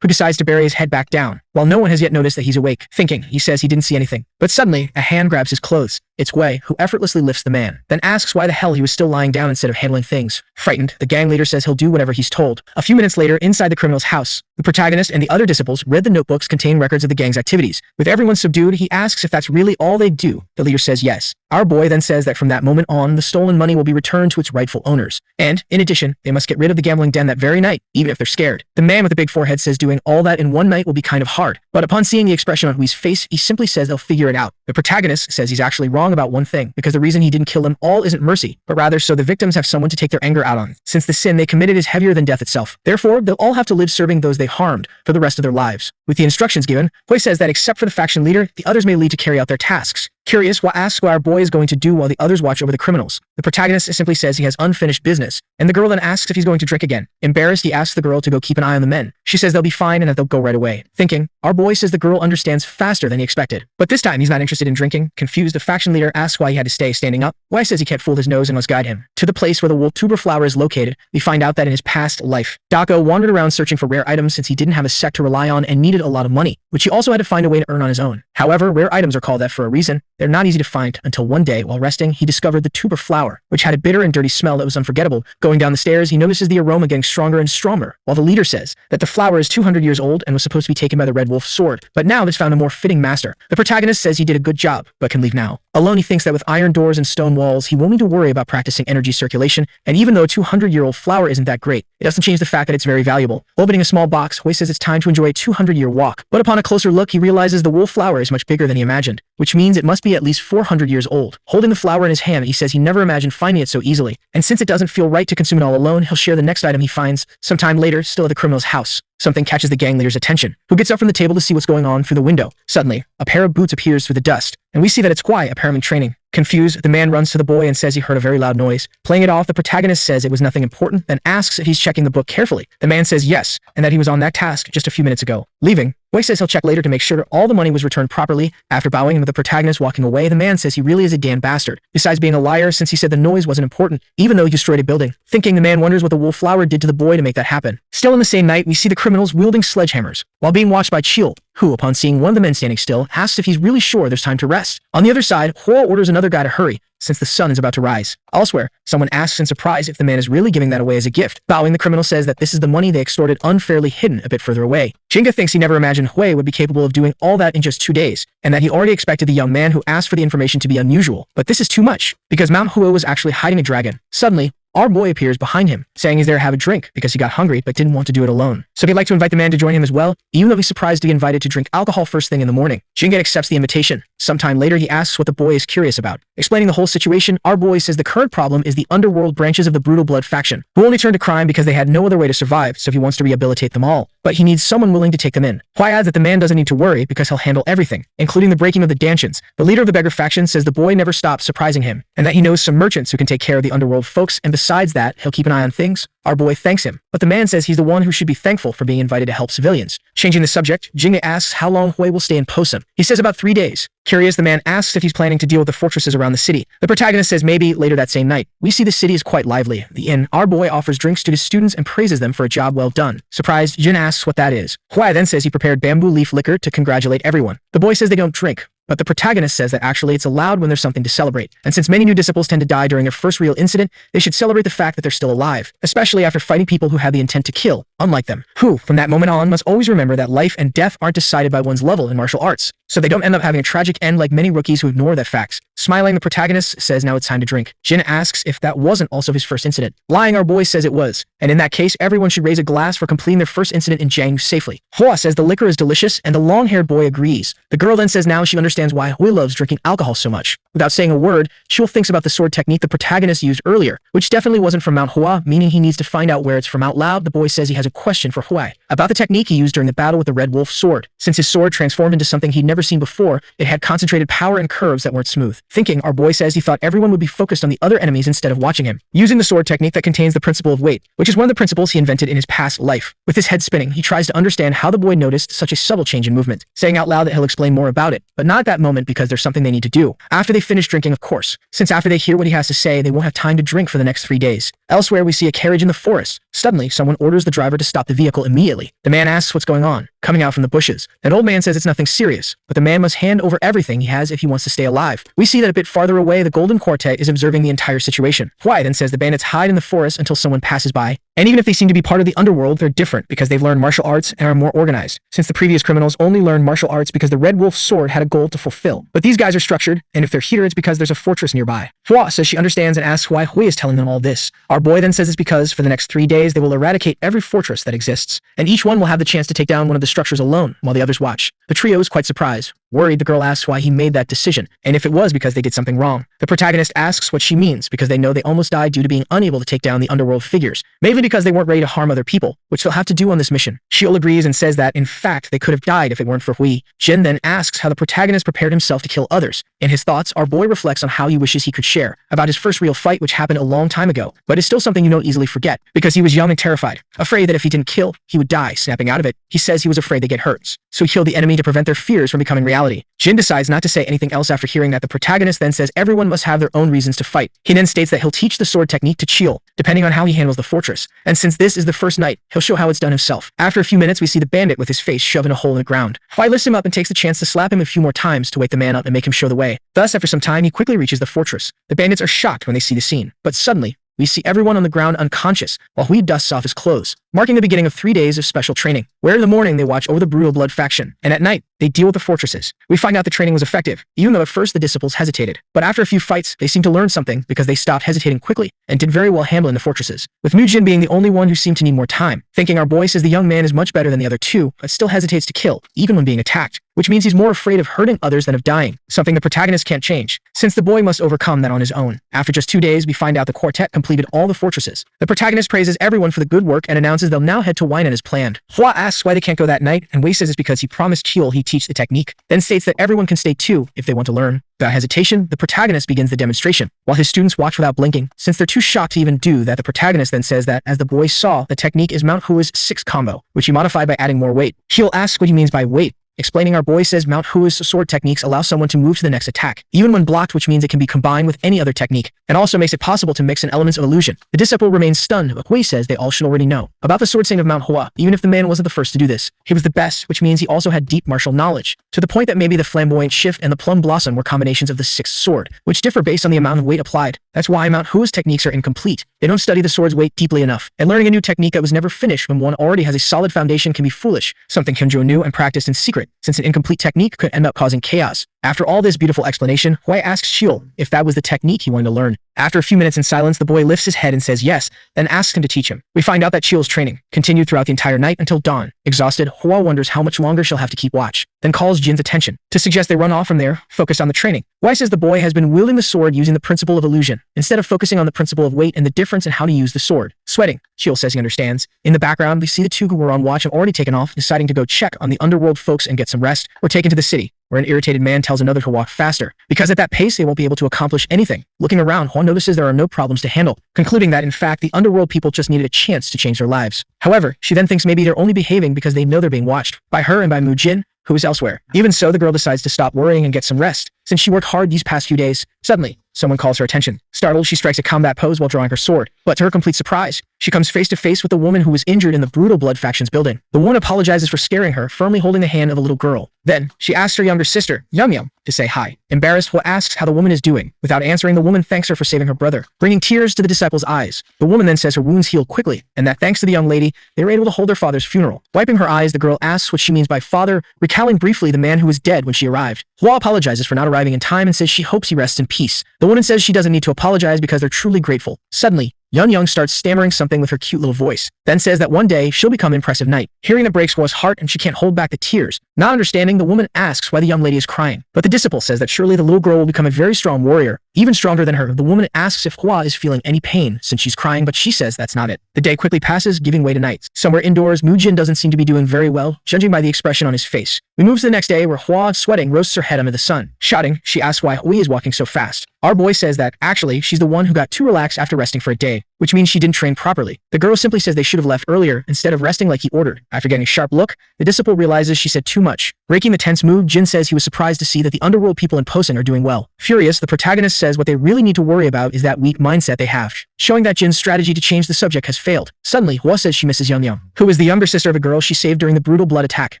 A: who decides to bury his head back down, while no one has yet noticed that he's awake. Thinking, he says he didn't see anything. But suddenly, a hand grabs his clothes. It's Wei, who effortlessly lifts the man, then asks why the hell he was still lying down instead of handling things. Frightened, the gang leader says he'll do whatever he's told. A few minutes later, inside the criminal's house, the protagonist and the other disciples read the notebooks containing records of the gang's activities. With everyone subdued, he asks if that's really all they do. The leader says yes. Our boy then says that from that moment on, the stolen money will be returned to its rightful owners. And, in addition, they must get rid of the gambling den that very night, even if they're scared. The man with the big forehead says doing all that in one night will be kind of hard. But upon seeing the expression on Hui's face, he simply says they'll figure it out. The protagonist says he's actually wrong about one thing, because the reason he didn't kill them all isn't mercy, but rather so the victims have someone to take their anger out on, since the sin they committed is heavier than death itself. Therefore, they'll all have to live serving those they harmed for the rest of their lives. With the instructions given, Hui says that except for the faction leader, the others may leave to carry out their tasks. Curious, Hua asks what our boy is going to do while the others watch over the criminals. The protagonist simply says he has unfinished business, and the girl then asks if he's going to drink again. Embarrassed, he asks the girl to go keep an eye on the men. She says they'll be fine and that they'll go right away. Thinking, our boy says the girl understands faster than he expected. But this time, he's not interested in drinking. Confused, the faction leader asks why he had to stay standing up. Hua says he can't fool his nose and must guide him to the place where the wolf tuber flower is located. We find out that in his past life, Dako wandered around searching for rare items since he didn't have a sect to rely on and needed a lot of money, which he also had to find a way to earn on his own. However, rare items are called that for a reason. They're not easy to find until one day, while resting, he discovered the tuber flower, which had a bitter and dirty smell that was unforgettable. Going down the stairs, he notices the aroma getting stronger and stronger, while the leader says that the flower is 200 years old and was supposed to be taken by the Red Wolf's sword, but now there's found a more fitting master. The protagonist says he did a good job, but can leave now. Alone, he thinks that with iron doors and stone walls, he won't need to worry about practicing energy circulation, and even though a 200-year-old flower isn't that great, it doesn't change the fact that it's very valuable. Opening a small box, Hui says it's time to enjoy a 200-year walk, but upon a closer look, he realizes the wolf flower is much bigger than he imagined, which means it must be at least 400 years old. Holding the flower in his hand, he says he never imagined finding it so easily, and since it doesn't feel right to consume it all alone, he'll share the next item he finds sometime later, still at the criminal's house. Something catches the gang leader's attention, who gets up from the table to see what's going on through the window. Suddenly, a pair of boots appears through the dust, and we see that it's Kwai, apparently training. Confused, the man runs to the boy and says he heard a very loud noise. Playing it off, the protagonist says it was nothing important, then asks if he's checking the book carefully. The man says yes, and that he was on that task just a few minutes ago. Leaving, Wei says he'll check later to make sure all the money was returned properly. After bowing and with the protagonist walking away, the man says he really is a damn bastard, besides being a liar since he said the noise wasn't important, even though he destroyed a building. Thinking, the man wonders what the wolf flower did to the boy to make that happen. Still in the same night, we see the criminals wielding sledgehammers, while being watched by Chiel, who, upon seeing one of the men standing still, asks if he's really sure there's time to rest. On the other side, Hua orders another guy to hurry, since the sun is about to rise. Elsewhere, someone asks in surprise if the man is really giving that away as a gift. Bowing, the criminal says that this is the money they extorted unfairly hidden a bit further away. Jinga thinks he never imagined Hui would be capable of doing all that in just 2 days, and that he already expected the young man who asked for the information to be unusual. But this is too much, because Mount Hua was actually hiding a dragon. Suddenly, our boy appears behind him, saying he's there to have a drink because he got hungry but didn't want to do it alone. So he'd like to invite the man to join him as well, even though he's surprised to be invited to drink alcohol first thing in the morning. Jinga accepts the invitation. Sometime later, he asks what the boy is curious about. Explaining the whole situation, our boy says the current problem is the underworld branches of the Brutal Blood faction, who only turned to crime because they had no other way to survive, so he wants to rehabilitate them all. But he needs someone willing to take them in. Hua adds that the man doesn't need to worry because he'll handle everything, including the breaking of the dantians. The leader of the beggar faction says the boy never stops surprising him, and that he knows some merchants who can take care of the underworld folks, and besides that, he'll keep an eye on things Our boy thanks him, but the man says he's the one who should be thankful for being invited to help civilians. Changing the subject, Jing asks how long Hui will stay in Posum. He says about 3 days. Curious, the man asks if he's planning to deal with the fortresses around the city. The protagonist says maybe later that same night. We see the city is quite lively. The inn, our boy offers drinks to his students and praises them for a job well done. Surprised, Jin asks what that is. Hui then says he prepared bamboo leaf liquor to congratulate everyone. The boy says they don't drink, but the protagonist says that actually it's allowed when there's something to celebrate. And since many new disciples tend to die during their first real incident, they should celebrate the fact that they're still alive, especially after fighting people who had the intent to kill, unlike them, who, from that moment on, must always remember that life and death aren't decided by one's level in martial arts, so they don't end up having a tragic end like many rookies who ignore that facts. Smiling, the protagonist says now it's time to drink. Jin asks if that wasn't also his first incident. Lying, our boy says it was, and in that case, everyone should raise a glass for completing their first incident in Jiangyu safely. Hua says the liquor is delicious, and the long-haired boy agrees. The girl then says now she understands why Hui loves drinking alcohol so much. Without saying a word, Shul thinks about the sword technique the protagonist used earlier, which definitely wasn't from Manhwa, meaning he needs to find out where it's from. Out loud, the boy says he has a question for Hui about the technique he used during the battle with the Red Wolf sword. Since his sword transformed into something he'd never seen before, it had concentrated power and curves that weren't smooth. Thinking, our boy says he thought everyone would be focused on the other enemies instead of watching him. Using the sword technique that contains the principle of weight, which is one of the principles he invented in his past life. With his head spinning, he tries to understand how the boy noticed such a subtle change in movement, saying out loud that he'll explain more about it, but not at that moment because there's something they need to do. After they finish drinking, of course, since after they hear what he has to say, they won't have time to drink for the next 3 days. Elsewhere, we see a carriage in the forest. Suddenly, someone orders the driver to stop the vehicle immediately. The man asks what's going on, coming out from the bushes. An old man says it's nothing serious, but the man must hand over everything he has if he wants to stay alive. We see that a bit farther away, the Golden Quartet is observing the entire situation. Hui then says the bandits hide in the forest until someone passes by, and even if they seem to be part of the underworld, they're different because they've learned martial arts and are more organized, since the previous criminals only learned martial arts because the Red Wolf sword had a goal to fulfill. But these guys are structured, and if they're here, it's because there's a fortress nearby. Hua says she understands and asks why Hui is telling them all this. Our boy then says it's because for the next 3 days, they will eradicate every fortress that exists, and each one will have the chance to take down one of the structures alone while the others watch. The trio is quite surprised. Worried, the girl asks why he made that decision, and if it was because they did something wrong. The protagonist asks what she means because they know they almost died due to being unable to take down the underworld figures, mainly because they weren't ready to harm other people, which they'll have to do on this mission. Sheol agrees and says that, in fact, they could have died if it weren't for Hui. Jin then asks how the protagonist prepared himself to kill others. In his thoughts, our boy reflects on how he wishes he could share about his first real fight, which happened a long time ago, but is still something you don't easily forget, because he was young and terrified, afraid that if he didn't kill, he would die. Snapping out of it, he says he was afraid they get hurt, so he killed the enemy to prevent their fears from becoming reality. Jin decides not to say anything else after hearing that. The protagonist then says everyone must have their own reasons to fight. He then states that he'll teach the sword technique to Cheol, depending on how he handles the fortress, and since this is the first night, he'll show how it's done himself. After a few minutes, we see the bandit with his face shoved in a hole in the ground. Hui lifts him up and takes the chance to slap him a few more times to wake the man up and make him show the way. Thus, after some time, he quickly reaches the fortress. The bandits are shocked when they see the scene, but suddenly, we see everyone on the ground unconscious, while Hui dusts off his clothes, marking the beginning of 3 days of special training, where in the morning they watch over the brutal blood faction, and at night, they deal with the fortresses. We find out the training was effective, even though at first the disciples hesitated. But after a few fights, they seem to learn something because they stopped hesitating quickly and did very well handling the fortresses, with Mujin being the only one who seemed to need more time. Thinking, our boy says the young man is much better than the other two, but still hesitates to kill, even when being attacked, which means he's more afraid of hurting others than of dying, something the protagonist can't change, since the boy must overcome that on his own. After just 2 days, we find out the quartet completed all the fortresses. The protagonist praises everyone for the good work and announces they'll now head to Wainan as planned. Hua asks why they can't go that night, and Wei says it's because he promised Cheol he'd teach the technique, then states that everyone can stay too if they want to learn. Without hesitation, the protagonist begins the demonstration, while his students watch without blinking, since they're too shocked to even do that. The protagonist then says that, as the boy saw, the technique is Mount Hua's 6 combo, which he modified by adding more weight. Cheol asks what he means by weight. Explaining, our boy says Mount Hua's sword techniques allow someone to move to the next attack, even when blocked, which means it can be combined with any other technique, and also makes it possible to mix in elements of illusion. The disciple remains stunned, but Hui says they all should already know about the sword saying of Mount Hua, even if the man wasn't the first to do this. He was the best, which means he also had deep martial knowledge, to the point that maybe the flamboyant shift and the plum blossom were combinations of the 6th sword, which differ based on the amount of weight applied. That's why Mount Hua's techniques are incomplete. They don't study the sword's weight deeply enough, and learning a new technique that was never finished when one already has a solid foundation can be foolish, something Kim Jo knew and practiced in secret, since an incomplete technique could end up causing chaos. After all this beautiful explanation, Hui asks Cheol if that was the technique he wanted to learn. After a few minutes in silence, the boy lifts his head and says yes, then asks him to teach him. We find out that Cheol's training continued throughout the entire night until dawn. Exhausted, Hua wonders how much longer she'll have to keep watch, then calls Jin's attention to suggest they run off from there, focused on the training. Hui says the boy has been wielding the sword using the principle of illusion, instead of focusing on the principle of weight and the difference in how to use the sword. Sweating, Cheol says he understands. In the background, we see the two who were on watch have already taken off, deciding to go check on the underworld folks and get some rest. We're taken to the city, where an irritated man tells another to walk faster, because at that pace they won't be able to accomplish anything. Looking around, Hua notices there are no problems to handle, concluding that in fact the underworld people just needed a chance to change their lives. However, she then thinks maybe they're only behaving because they know they're being watched by her and by Mu Jin, who is elsewhere. Even so, the girl decides to stop worrying and get some rest, since she worked hard these past few days. Suddenly, someone calls her attention. Startled, she strikes a combat pose while drawing her sword, but to her complete surprise, she comes face to face with the woman who was injured in the brutal Blood Factions building. The woman apologizes for scaring her, firmly holding the hand of a little girl. Then, she asks her younger sister, Yum Yum, to say hi. Embarrassed, Hua asks how the woman is doing. Without answering, the woman thanks her for saving her brother, bringing tears to the disciples' eyes. The woman then says her wounds heal quickly, and that thanks to the young lady, they were able to hold their father's funeral. Wiping her eyes, the girl asks what she means by father, recalling briefly the man who was dead when she arrived. Hua apologizes for not arriving in time and says she hopes he rests in peace. The woman says she doesn't need to apologize because they're truly grateful. Suddenly, Young starts stammering something with her cute little voice, then says that one day she'll become impressive knight. Hearing that breaks Hua's heart and she can't hold back the tears. Not understanding, the woman asks why the young lady is crying, but the disciple says that surely the little girl will become a very strong warrior, even stronger than her. The woman asks if Hua is feeling any pain since she's crying, but she says that's not it. The day quickly passes, giving way to night. Somewhere indoors, Mu Jin doesn't seem to be doing very well, judging by the expression on his face. We move to the next day where Hua, sweating, roasts her head under the sun. Shouting, she asks why Hui is walking so fast. Our boy says that, actually, she's the one who got too relaxed after resting for a day, which means she didn't train properly. The girl simply says they should have left earlier instead of resting like he ordered. After getting a sharp look, the disciple realizes she said too much. Breaking the tense mood, Jin says he was surprised to see that the underworld people in Posen are doing well. Furious, the protagonist says what they really need to worry about is that weak mindset they have, showing that Jin's strategy to change the subject has failed. Suddenly, Hua says she misses Young, who is the younger sister of a girl she saved during the brutal blood attack.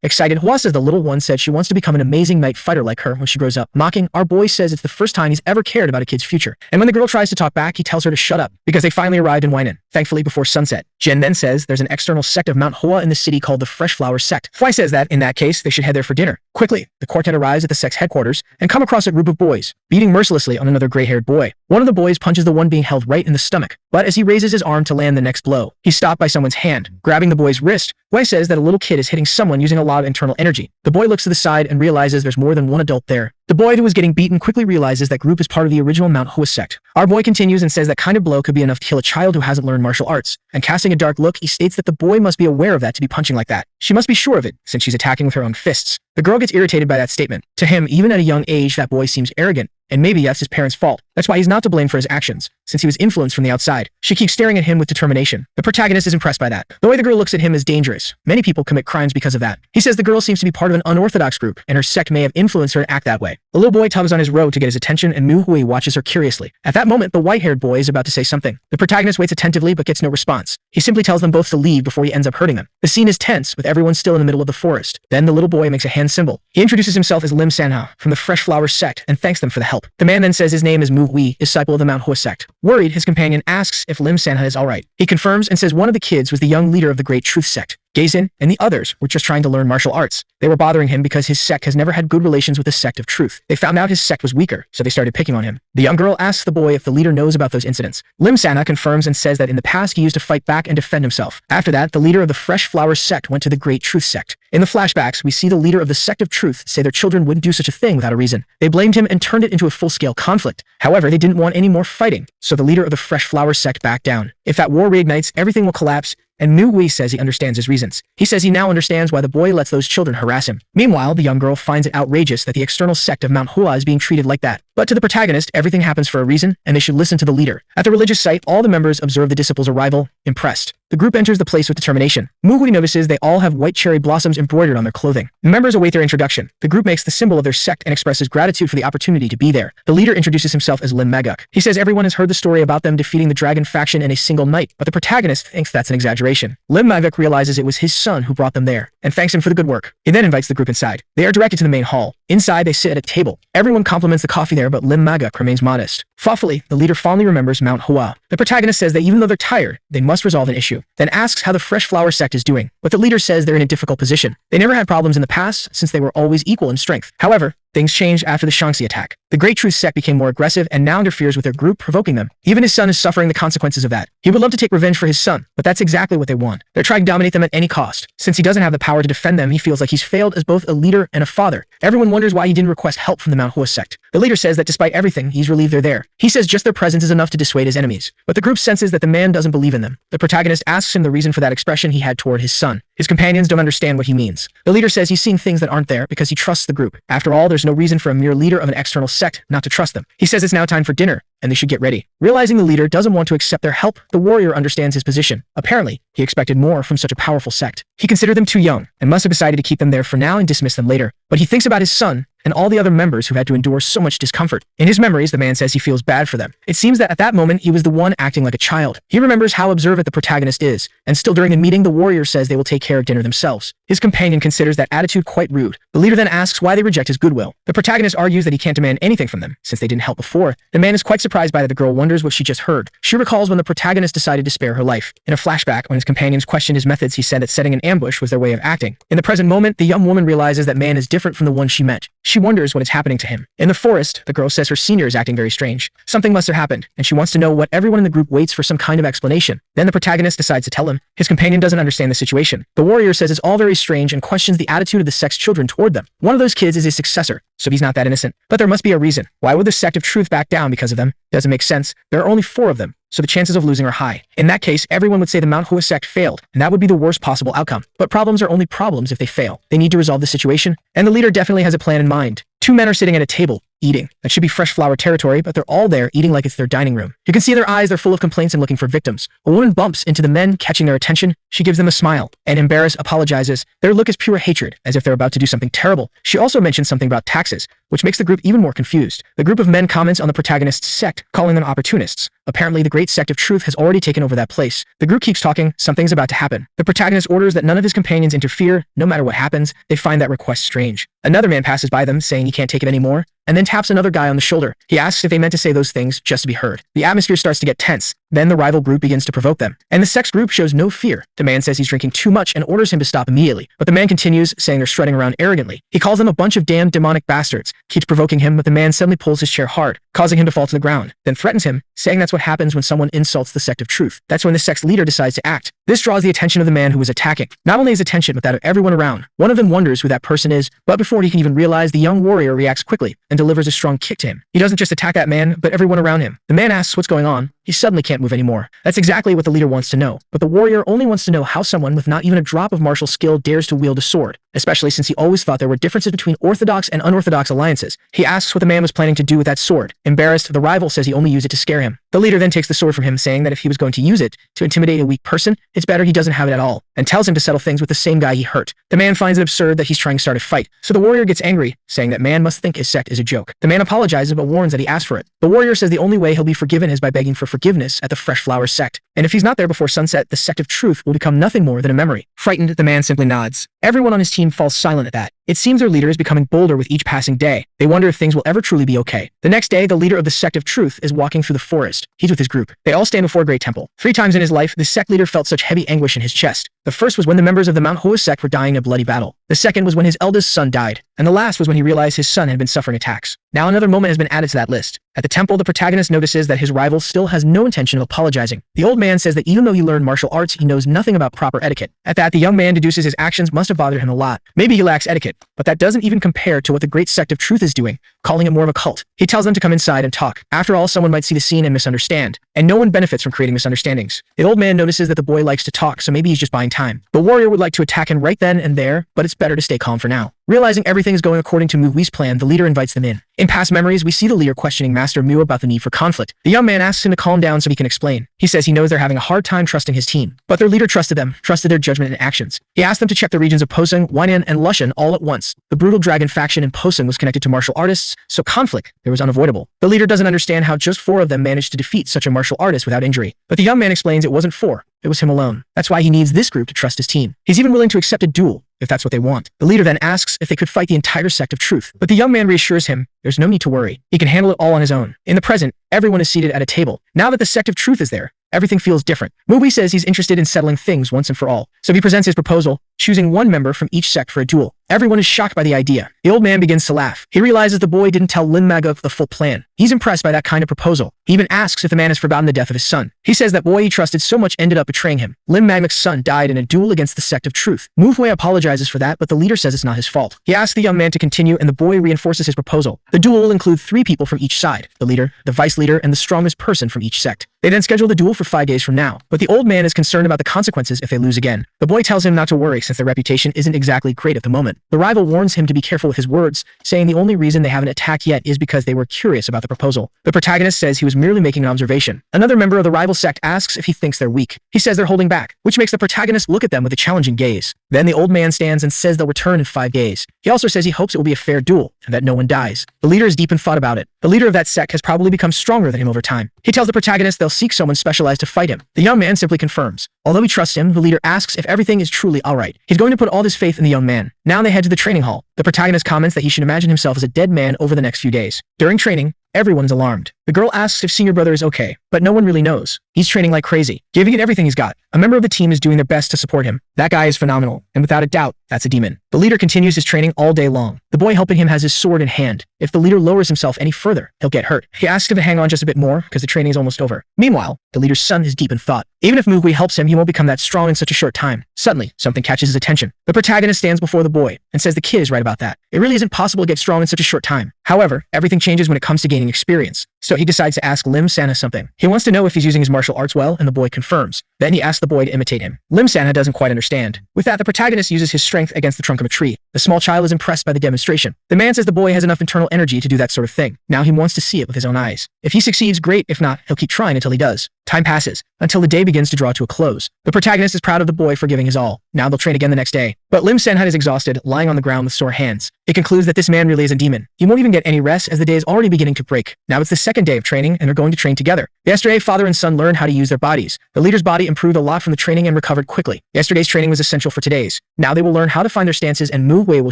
A: Excited, Hua says the little one said she wants to become an amazing knight fighter like her when she grows up. Mocking, our boy says it's the first time he's ever cared about a kid's future. And when the girl tries to talk back, he tells her to shut up, because they finally arrived in Weinan, thankfully before sunset. Jin then says there's an external sect of Mount Hua in the city called the Fresh Flower Sect. Hua says that, in that case, they should head there for dinner. Quickly, the quartet arrives at the sect's headquarters and come across a group of boys, beating mercilessly on another gray-haired boy. One of the boys punches the one being held right in the stomach, but as he raises his arm to land the next blow, he's stopped by someone's hand, grabbing the boy's wrist. Hua says that a little kid is hitting someone using a lot of internal energy. The boy looks to the side and realizes there's more than one adult there. The boy who was getting beaten quickly realizes that group is part of the original Mount Hua sect. Our boy continues and says that kind of blow could be enough to kill a child who hasn't learned martial arts, and casting a dark look, he states that the boy must be aware of that to be punching like that. She must be sure of it, since she's attacking with her own fists. The girl gets irritated by that statement. To him, even at a young age, that boy seems arrogant, and maybe that's his parents' fault. That's why he's not to blame for his actions, since he was influenced from the outside. She keeps staring at him with determination. The protagonist is impressed by that. The way the girl looks at him is dangerous. Many people commit crimes because of that. He says the girl seems to be part of an unorthodox group, and her sect may have influenced her to act that way. The little boy tugs on his robe to get his attention, and Mu Hui watches her curiously. At that moment, the white-haired boy is about to say something. The protagonist waits attentively but gets no response. He simply tells them both to leave before he ends up hurting them. The scene is tense, with everyone still in the middle of the forest. Then the little boy makes a hand symbol. He introduces himself as Lim Sanha from the Fresh Flower sect and thanks them for the help. The man then says his name is Mu Hui, disciple of the Mount Hua sect. Worried, his companion asks if Lim Sanha is alright. He confirms and says one of the kids was the young leader of the Great Truth sect. Gazin and the others were just trying to learn martial arts. They were bothering him because his sect has never had good relations with the sect of truth. They found out his sect was weaker, so they started picking on him. The young girl asks the boy if the leader knows about those incidents. Lim Sanha confirms and says that in the past he used to fight back and defend himself. After that, the leader of the Fresh Flower sect went to the Great Truth sect. In the flashbacks, we see the leader of the sect of truth say their children wouldn't do such a thing without a reason. They blamed him and turned it into a full-scale conflict. However, they didn't want any more fighting, so the leader of the Fresh Flower sect backed down. If that war reignites, everything will collapse, and Mu Hui says he understands his reasons. He says he now understands why the boy lets those children harass him. Meanwhile, the young girl finds it outrageous that the external sect of Mount Hua is being treated like that. But to the protagonist, everything happens for a reason, and they should listen to the leader. At the religious site, all the members observe the disciples' arrival, impressed. The group enters the place with determination. Mu Hui notices they all have white cherry blossoms embroidered on their clothing. The members await their introduction. The group makes the symbol of their sect and expresses gratitude for the opportunity to be there. The leader introduces himself as Lim Maguk. He says everyone has heard the story about them defeating the dragon faction in a single night, but the protagonist thinks that's an exaggeration. Lim Maguk realizes it was his son who brought them there, and thanks him for the good work. He then invites the group inside. They are directed to the main hall. Inside, they sit at a table. Everyone compliments the coffee there, but Lim Maguk remains modest. Thoughtfully, the leader fondly remembers Mount Hua. The protagonist says that even though they're tired, they must resolve an issue, then asks how the Fresh Flower sect is doing. But the leader says they're in a difficult position. They never had problems in the past, since they were always equal in strength. However, Things changed after the Shaanxi attack. The Great Truth sect became more aggressive and now interferes with their group, provoking them. Even his son is suffering the consequences of that. He would love to take revenge for his son, but that's exactly what they want. They're trying to dominate them at any cost. Since he doesn't have the power to defend them, he feels like he's failed as both a leader and a father. Everyone wonders why he didn't request help from the Manhwa sect. The leader says that despite everything, he's relieved they're there. He says just their presence is enough to dissuade his enemies. But the group senses that the man doesn't believe in them. The protagonist asks him the reason for that expression he had toward his son. His companions don't understand what he means. The leader says he's seeing things that aren't there because he trusts the group. After all, there's no reason for a mere leader of an external sect not to trust them. He says it's now time for dinner, and they should get ready. Realizing the leader doesn't want to accept their help, the warrior understands his position. Apparently, he expected more from such a powerful sect. He considered them too young, and must have decided to keep them there for now and dismiss them later. But he thinks about his son, and all the other members who had to endure so much discomfort. In his memories, the man says he feels bad for them. It seems that at that moment, he was the one acting like a child. He remembers how observant the protagonist is, and still during the meeting, the warrior says they will take care of dinner themselves. His companion considers that attitude quite rude. The leader then asks why they reject his goodwill. The protagonist argues that he can't demand anything from them, since they didn't help before. The man is quite surprised by that the girl wonders what she just heard. She recalls when the protagonist decided to spare her life. In a flashback, when his companions questioned his methods, he said that setting an ambush was their way of acting. In the present moment, the young woman realizes that man is different from the one she met. She wonders what is happening to him. In the forest, the girl says her senior is acting very strange. Something must have happened, and she wants to know what everyone in the group waits for some kind of explanation. Then the protagonist decides to tell him. His companion doesn't understand the situation. The warrior says it's all very strange and questions the attitude of the sect's children toward them. One of those kids is his successor, so he's not that innocent. But there must be a reason. Why would the sect of truth back down because of them? Doesn't make sense. There are only 4 of them, so the chances of losing are high. In that case, everyone would say the Manhwa sect failed, and that would be the worst possible outcome. But problems are only problems if they fail. They need to resolve the situation, and the leader definitely has a plan in mind. 2 men are sitting at a table, eating. That should be fresh flower territory, but they're all there eating like it's their dining room. You can see their eyes, they're full of complaints and looking for victims. A woman bumps into the men, catching their attention. She gives them a smile, and embarrassed apologizes. Their look is pure hatred, as if they're about to do something terrible. She also mentions something about taxes, which makes the group even more confused. The group of men comments on the protagonist's sect, calling them opportunists. Apparently, the great sect of truth has already taken over that place. The group keeps talking, something's about to happen. The protagonist orders that none of his companions interfere. No matter what happens, they find that request strange. Another man passes by them, saying he can't take it anymore, and then taps another guy on the shoulder. He asks if they meant to say those things just to be heard. The atmosphere starts to get tense. Then the rival group begins to provoke them, and the sex group shows no fear. The man says he's drinking too much and orders him to stop immediately, but the man continues, saying they're strutting around arrogantly. He calls them a bunch of damned demonic bastards, keeps provoking him, but the man suddenly pulls his chair hard, causing him to fall to the ground, then threatens him, saying that's what happens when someone insults the sect of truth. That's when the sect's leader decides to act. This draws the attention of the man who was attacking. Not only his attention, but that of everyone around. One of them wonders who that person is, but before he can even realize, the young warrior reacts quickly and delivers a strong kick to him. He doesn't just attack that man, but everyone around him. The man asks what's going on. He suddenly can't move anymore. That's exactly what the leader wants to know. But the warrior only wants to know how someone with not even a drop of martial skill dares to wield a sword, especially since he always thought there were differences between orthodox and unorthodox alliances. He asks what the man was planning to do with that sword. Embarrassed, the rival says he only used it to scare him. The leader then takes the sword from him, saying that if he was going to use it to intimidate a weak person, it's better he doesn't have it at all, and tells him to settle things with the same guy he hurt. The man finds it absurd that he's trying to start a fight, so the warrior gets angry, saying that man must think his sect is a joke. The man apologizes but warns that he asked for it. The warrior says the only way he'll be forgiven is by begging for forgiveness at the Fresh Flower sect, and if he's not there before sunset, the sect of truth will become nothing more than a memory. Frightened, the man simply nods. Everyone on his team falls silent at that. It seems their leader is becoming bolder with each passing day. They wonder if things will ever truly be okay. The next day, the leader of the sect of truth is walking through the forest. He's with his group. They all stand before a great temple. 3 times in his life, the sect leader felt such heavy anguish in his chest. The first was when the members of the Manhwa sect were dying in a bloody battle. The second was when his eldest son died. And the last was when he realized his son had been suffering attacks. Now another moment has been added to that list. At the temple, the protagonist notices that his rival still has no intention of apologizing. The old man says that even though he learned martial arts, he knows nothing about proper etiquette. At that, the young man deduces his actions must have bothered him a lot. Maybe he lacks etiquette, but that doesn't even compare to what the great sect of truth is doing, calling it more of a cult. He tells them to come inside and talk. After all, someone might see the scene and misunderstand, and no one benefits from creating misunderstandings. The old man notices that the boy likes to talk, so maybe he's just buying time. The warrior would like to attack him right then and there, but it's better to stay calm for now. Realizing everything is going according to Mui's plan, the leader invites them in. In past memories, we see the leader questioning Master Mu about the need for conflict. The young man asks him to calm down so he can explain. He says he knows they're having a hard time trusting his team, but their leader trusted them, trusted their judgment and actions. He asked them to check the regions of Posung, Wanyan, and Lushan all at once. The brutal dragon faction in Posung was connected to martial artists, so conflict there was unavoidable. The leader doesn't understand how just 4 of them managed to defeat such a martial artist without injury, but the young man explains it wasn't 4. It was him alone. That's why he needs this group to trust his team. He's even willing to accept a duel, if that's what they want. The leader then asks if they could fight the entire sect of truth, but the young man reassures him there's no need to worry. He can handle it all on his own. In the present, everyone is seated at a table. Now that the sect of truth is there, everything feels different. Mui says he's interested in settling things once and for all, so he presents his proposal, choosing 1 member from each sect for a duel. Everyone is shocked by the idea. The old man begins to laugh. He realizes the boy didn't tell Lim Maga the full plan. He's impressed by that kind of proposal. He even asks if the man has forgotten the death of his son. He says that boy he trusted so much ended up betraying him. Lim Magmak's son died in a duel against the sect of truth. Mu-Hui apologizes for that, but the leader says it's not his fault. He asks the young man to continue, and the boy reinforces his proposal. The duel will include 3 people from each side: the leader, the vice leader, and the strongest person from each sect. They then schedule the duel for 5 days from now, but the old man is concerned about the consequences if they lose again. The boy tells him not to worry since their reputation isn't exactly great at the moment. The rival warns him to be careful with his words, saying the only reason they haven't attacked yet is because they were curious about the proposal. The protagonist says he was merely making an observation. Another member of the rival sect asks if he thinks they're weak. He says they're holding back, which makes the protagonist look at them with a challenging gaze. Then the old man stands and says they'll return in 5 days. He also says he hopes it will be a fair duel and that no one dies. The leader is deep in thought about it. The leader of that sect has probably become stronger than him over time. He tells the protagonist they'll seek someone specialized to fight him. The young man simply confirms. Although he trusts him, the leader asks if everything is truly alright. He's going to put all his faith in the young man. Now they head to the training hall. The protagonist comments that he should imagine himself as a dead man over the next few days. During training, everyone's alarmed. The girl asks if senior brother is okay, but no one really knows. He's training like crazy, giving it everything he's got. A member of the team is doing their best to support him. That guy is phenomenal, and without a doubt, that's a demon. The leader continues his training all day long. The boy helping him has his sword in hand. If the leader lowers himself any further, he'll get hurt. He asks him to hang on just a bit more, because the training is almost over. Meanwhile, the leader's son is deep in thought. Even if Mu-Hui helps him, he won't become that strong in such a short time. Suddenly, something catches his attention. The protagonist stands before the boy, and says the kid is right about that. It really isn't possible to get strong in such a short time. However, everything changes when it comes to gaining experience. So he decides to ask Lim Sana something. He wants to know if he's using his martial arts well, and the boy confirms. Then he asks the boy to imitate him. Lim Sana doesn't quite understand. With that, the protagonist uses his strength against the trunk of a tree. The small child is impressed by the demonstration. The man says the boy has enough internal energy to do that sort of thing. Now he wants to see it with his own eyes. If he succeeds, great. If not, he'll keep trying until he does. Time passes, until the day begins to draw to a close. The protagonist is proud of the boy for giving his all. Now they'll train again the next day. But Lim Senhut is exhausted, lying on the ground with sore hands. It concludes that this man really is a demon. He won't even get any rest as the day is already beginning to break. Now it's the second day of training, and they're going to train together. Yesterday, father and son learned how to use their bodies. The leader's body improved a lot from the training and recovered quickly. Yesterday's training was essential for today's. Now they will learn how to find their stances, and Mu-Hui will